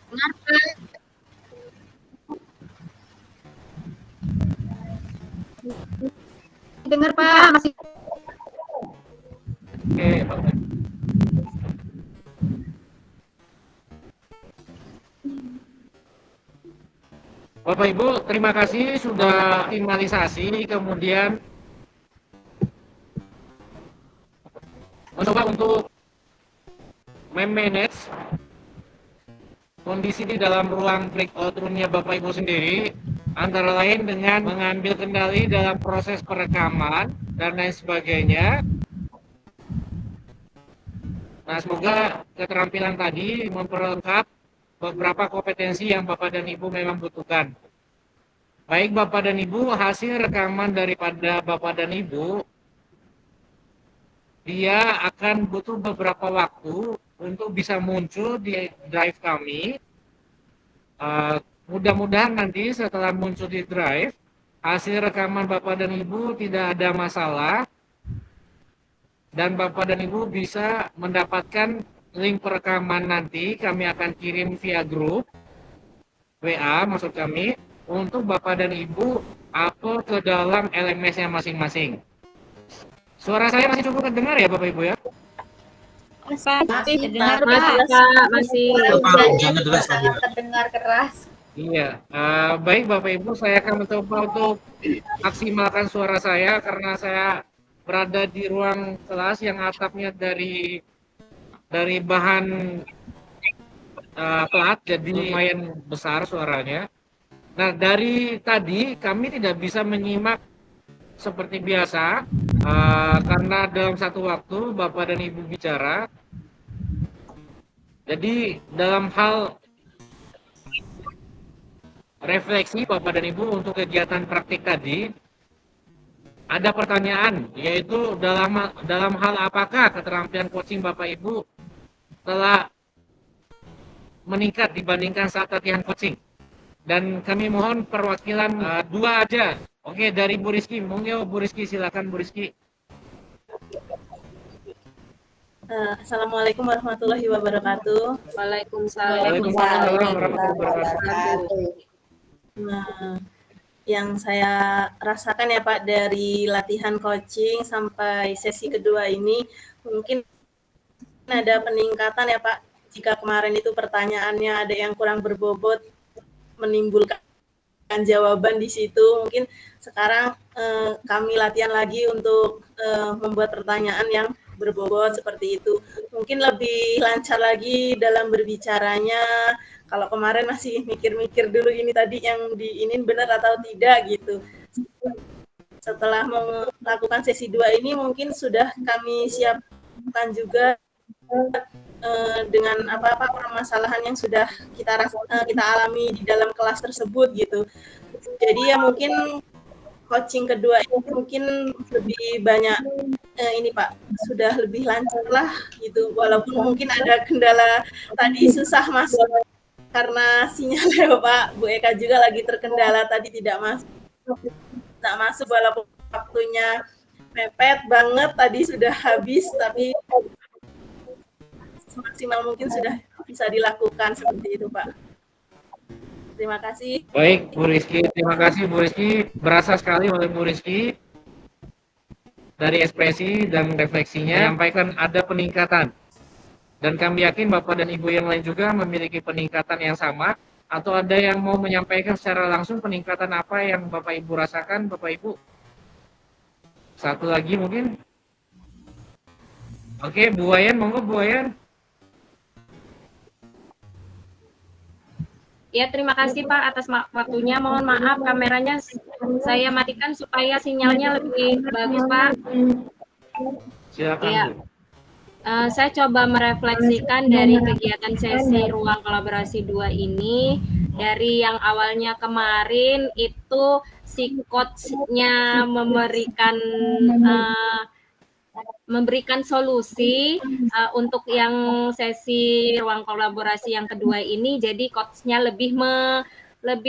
Dengar Pak. Dengar Pak, masih. Oke, Bapak. Bapak Ibu, terima kasih sudah optimalisasi, kemudian mencoba untuk memanage kondisi di dalam ruang breakout room-nya Bapak Ibu sendiri, antara lain dengan mengambil kendali dalam proses perekaman dan lain sebagainya. Nah, semoga keterampilan tadi memperlengkap beberapa kompetensi yang Bapak dan Ibu memang butuhkan. Baik Bapak dan Ibu, hasil rekaman daripada Bapak dan Ibu, dia akan butuh beberapa waktu untuk bisa muncul di drive kami. Mudah-mudahan nanti setelah muncul di drive, hasil rekaman Bapak dan Ibu tidak ada masalah, dan Bapak dan Ibu bisa mendapatkan link perekaman nanti. Kami akan kirim via grup WA, maksud kami, untuk Bapak dan Ibu upload ke dalam LMS-nya masing-masing. Suara saya masih cukup terdengar ya Bapak Ibu ya? Masih Dengar, masih. Jangan deras lagi. Terdengar keras. Iya, baik Bapak Ibu, saya akan mencoba untuk maksimalkan suara saya karena saya berada di ruang kelas yang atapnya dari bahan plat, jadi lumayan besar suaranya. Nah, dari tadi kami tidak bisa menyimak seperti biasa karena dalam satu waktu Bapak dan Ibu bicara. Jadi dalam hal refleksi Bapak dan Ibu untuk kegiatan praktik tadi, ada pertanyaan, yaitu dalam hal apakah keterampilan coaching Bapak Ibu telah meningkat dibandingkan saat latihan coaching. Dan kami mohon perwakilan dua aja. Oke, dari Bu Rizky. Monggo Bu Rizky, silakan Bu Rizky. Assalamualaikum warahmatullahi wabarakatuh. Waalaikumsalam. warahmatullahi wabarakatuh. Nah, yang saya rasakan ya Pak dari latihan coaching sampai sesi kedua ini mungkin ada peningkatan ya Pak. Jika kemarin itu pertanyaannya ada yang kurang berbobot, menimbulkan jawaban di situ, mungkin sekarang kami latihan lagi untuk membuat pertanyaan yang berbobot seperti itu. Mungkin lebih lancar lagi dalam berbicaranya. Kalau kemarin masih mikir-mikir dulu ini tadi yang diinin benar atau tidak gitu. Setelah melakukan sesi 2 ini mungkin sudah kami siapkan juga dengan apa-apa permasalahan yang sudah kita alami di dalam kelas tersebut gitu. Jadi ya mungkin coaching kedua ini mungkin lebih banyak ini Pak, sudah lebih lancar lah gitu. Walaupun mungkin ada kendala tadi susah masuk karena sinyalnya Pak. Bu Eka juga lagi terkendala tadi tidak masuk walaupun waktunya mepet banget tadi sudah habis, tapi semaksimal mungkin sudah bisa dilakukan seperti itu Pak. Terima kasih. Baik Bu Rizky, terima kasih Bu Rizky. Berasa sekali oleh Bu Rizky dari ekspresi dan refleksinya menyampaikan ada peningkatan. Dan kami yakin Bapak dan Ibu yang lain juga memiliki peningkatan yang sama, atau ada yang mau menyampaikan secara langsung peningkatan apa yang Bapak Ibu rasakan, Bapak Ibu? Satu lagi mungkin. Oke, Bu Wayan, monggo Bu Wayan. Ya, terima kasih Pak atas waktunya. Mohon maaf kameranya saya matikan supaya sinyalnya lebih bagus Pak. Silakan Ya. Bu. Saya coba merefleksikan dari kegiatan sesi ruang kolaborasi 2 ini. Dari yang awalnya kemarin itu si coach-nya memberikan solusi untuk yang sesi ruang kolaborasi yang kedua ini, jadi coach-nya lebih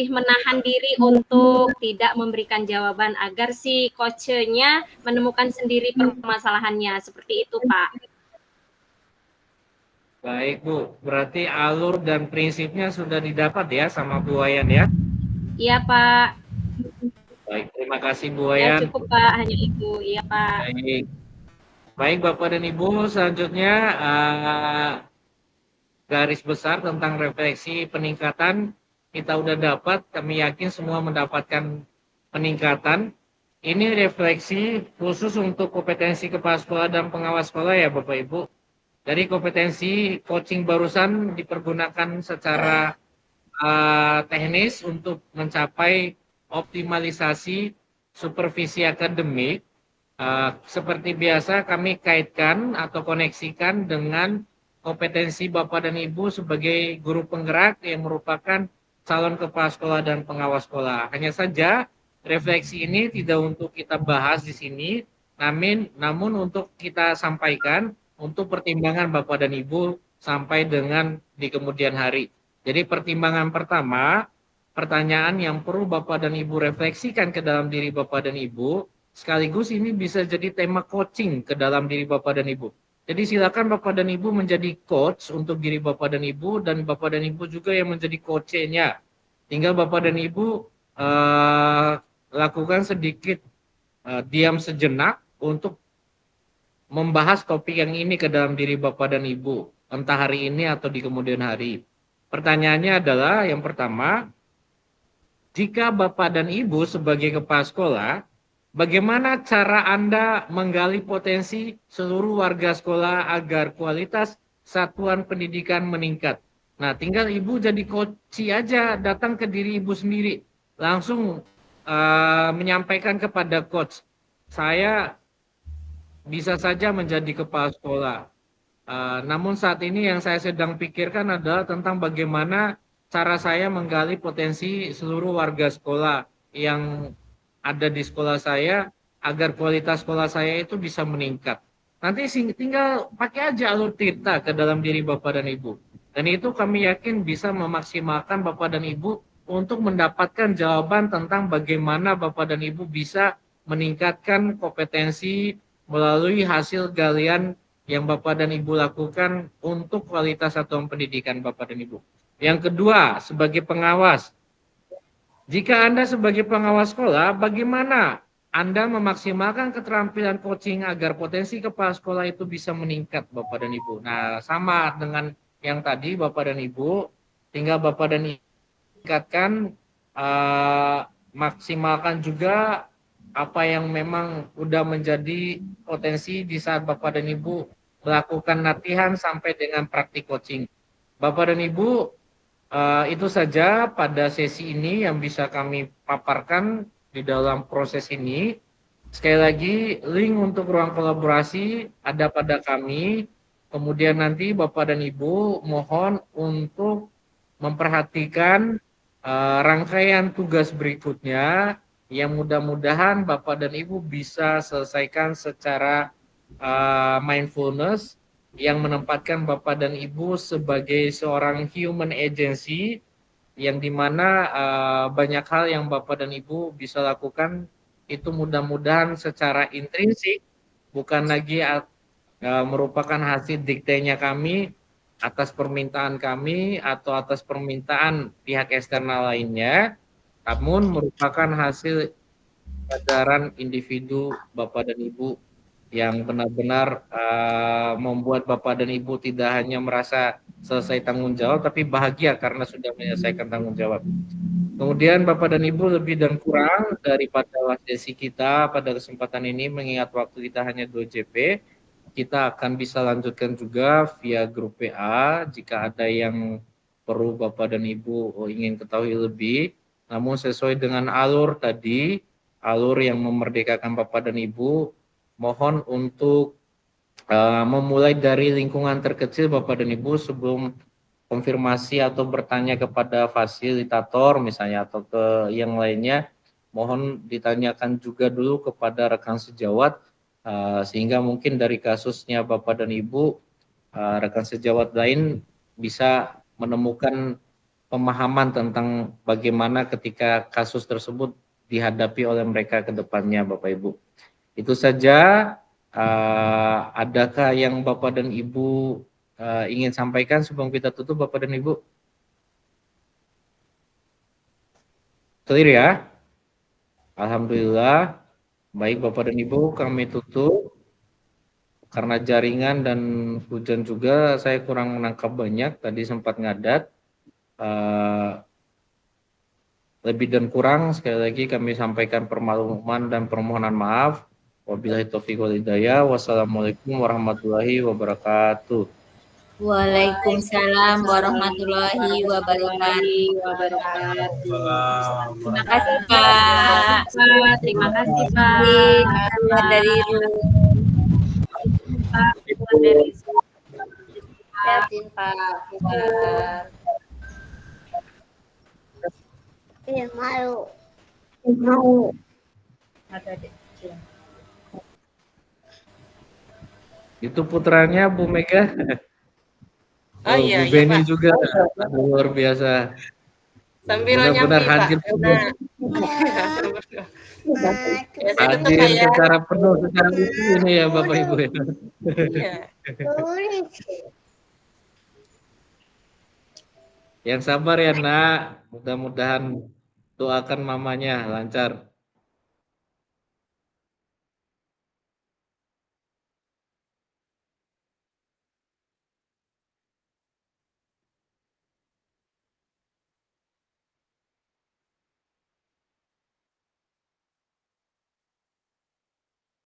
menahan diri untuk tidak memberikan jawaban agar si coach-nya menemukan sendiri permasalahannya. Seperti itu, Pak. Baik, Bu. Berarti alur dan prinsipnya sudah didapat ya sama Bu Wayan ya? Iya, Pak. Baik, terima kasih Bu Ya, Wayan. cukup, Pak. Hanya itu. Iya, Pak. Baik. Baik, Bapak dan Ibu, selanjutnya garis besar tentang refleksi peningkatan kita udah dapat, kami yakin semua mendapatkan peningkatan. Ini refleksi khusus untuk kompetensi kepala sekolah dan pengawas sekolah ya Bapak Ibu. Dari kompetensi coaching barusan dipergunakan secara teknis untuk mencapai optimalisasi supervisi akademik. Seperti biasa kami kaitkan atau koneksikan dengan kompetensi Bapak dan Ibu sebagai guru penggerak yang merupakan calon kepala sekolah dan pengawas sekolah. Hanya saja refleksi ini tidak untuk kita bahas di sini, namun untuk kita sampaikan untuk pertimbangan Bapak dan Ibu sampai dengan di kemudian hari. Jadi pertimbangan pertama, pertanyaan yang perlu Bapak dan Ibu refleksikan ke dalam diri Bapak dan Ibu, sekaligus ini bisa jadi tema coaching ke dalam diri Bapak dan Ibu. Jadi silakan Bapak dan Ibu menjadi coach untuk diri Bapak dan Ibu, dan Bapak dan Ibu juga yang menjadi coach-nya. Tinggal Bapak dan Ibu lakukan sedikit diam sejenak untuk membahas topik yang ini ke dalam diri Bapak dan Ibu, entah hari ini atau di kemudian hari. Pertanyaannya adalah yang pertama, jika Bapak dan Ibu sebagai kepala sekolah, bagaimana cara Anda menggali potensi seluruh warga sekolah agar kualitas satuan pendidikan meningkat? Nah, tinggal Ibu jadi coach aja, datang ke diri Ibu sendiri, langsung menyampaikan kepada coach, saya bisa saja menjadi kepala sekolah. Namun saat ini yang saya sedang pikirkan adalah tentang bagaimana cara saya menggali potensi seluruh warga sekolah yang ada di sekolah saya agar kualitas sekolah saya itu bisa meningkat. Nanti tinggal pakai aja alur cerita ke dalam diri Bapak dan Ibu. Dan itu kami yakin bisa memaksimalkan Bapak dan Ibu untuk mendapatkan jawaban tentang bagaimana Bapak dan Ibu bisa meningkatkan kompetensi melalui hasil galian yang Bapak dan Ibu lakukan untuk kualitas satuan pendidikan Bapak dan Ibu. Yang kedua, sebagai pengawas. Jika Anda sebagai pengawas sekolah, bagaimana Anda memaksimalkan keterampilan coaching agar potensi kepala sekolah itu bisa meningkat, Bapak dan Ibu? Nah, sama dengan yang tadi, Bapak dan Ibu, tinggal Bapak dan Ibu tingkatkan, maksimalkan juga apa yang memang sudah menjadi potensi di saat Bapak dan Ibu melakukan latihan sampai dengan praktik coaching. Bapak dan Ibu, itu saja pada sesi ini yang bisa kami paparkan di dalam proses ini. Sekali lagi, link untuk ruang kolaborasi ada pada kami. Kemudian nanti Bapak dan Ibu mohon untuk memperhatikan rangkaian tugas berikutnya yang mudah-mudahan Bapak dan Ibu bisa selesaikan secara mindfulness, yang menempatkan Bapak dan Ibu sebagai seorang human agency, yang dimana banyak hal yang Bapak dan Ibu bisa lakukan itu mudah-mudahan secara intrinsik, bukan lagi merupakan hasil diktenya kami atas permintaan kami atau atas permintaan pihak eksternal lainnya, namun merupakan hasil kesadaran individu Bapak dan Ibu yang benar-benar membuat Bapak dan Ibu tidak hanya merasa selesai tanggung jawab, tapi bahagia karena sudah menyelesaikan tanggung jawab. Kemudian Bapak dan Ibu lebih dan kurang daripada sesi kita pada kesempatan ini, mengingat waktu kita hanya 2 JP, kita akan bisa lanjutkan juga via grup PA jika ada yang perlu Bapak dan Ibu ingin ketahui lebih. Namun sesuai dengan alur tadi, alur yang memerdekakan Bapak dan Ibu, mohon untuk memulai dari lingkungan terkecil Bapak dan Ibu sebelum konfirmasi atau bertanya kepada fasilitator misalnya atau ke yang lainnya, mohon ditanyakan juga dulu kepada rekan sejawat, sehingga mungkin dari kasusnya Bapak dan Ibu, rekan sejawat lain bisa menemukan pemahaman tentang bagaimana ketika kasus tersebut dihadapi oleh mereka ke depannya, Bapak Ibu. Itu saja. Adakah yang Bapak dan Ibu ingin sampaikan sebelum kita tutup, Bapak dan Ibu? Clear ya? Alhamdulillah. Baik Bapak dan Ibu, kami tutup. Karena jaringan dan hujan juga, saya kurang menangkap banyak. Tadi sempat ngadat. Lebih dan kurang, sekali lagi kami sampaikan permakluman dan permohonan maaf. Wabillahi taufiq wal hidayah. Wassalamualaikum warahmatullahi wabarakatuh. Waalaikumsalam warahmatullahi wabarakatuh. Terima kasih Pak. Terima kasih Pak. Dari Yasin Pak. Iya malu. Malu. Ada deh. Itu putranya Bu Mega. Oh iya, Bu Beni Pak. juga. Luar biasa. Sambil Benar-benar nyambi, Pak. hadir. Hadir Ya. secara penuh, secara utuh ini ya Bapak Ibu. Iya. Yang sabar ya Nak. Mudah-mudahan doakan mamanya lancar.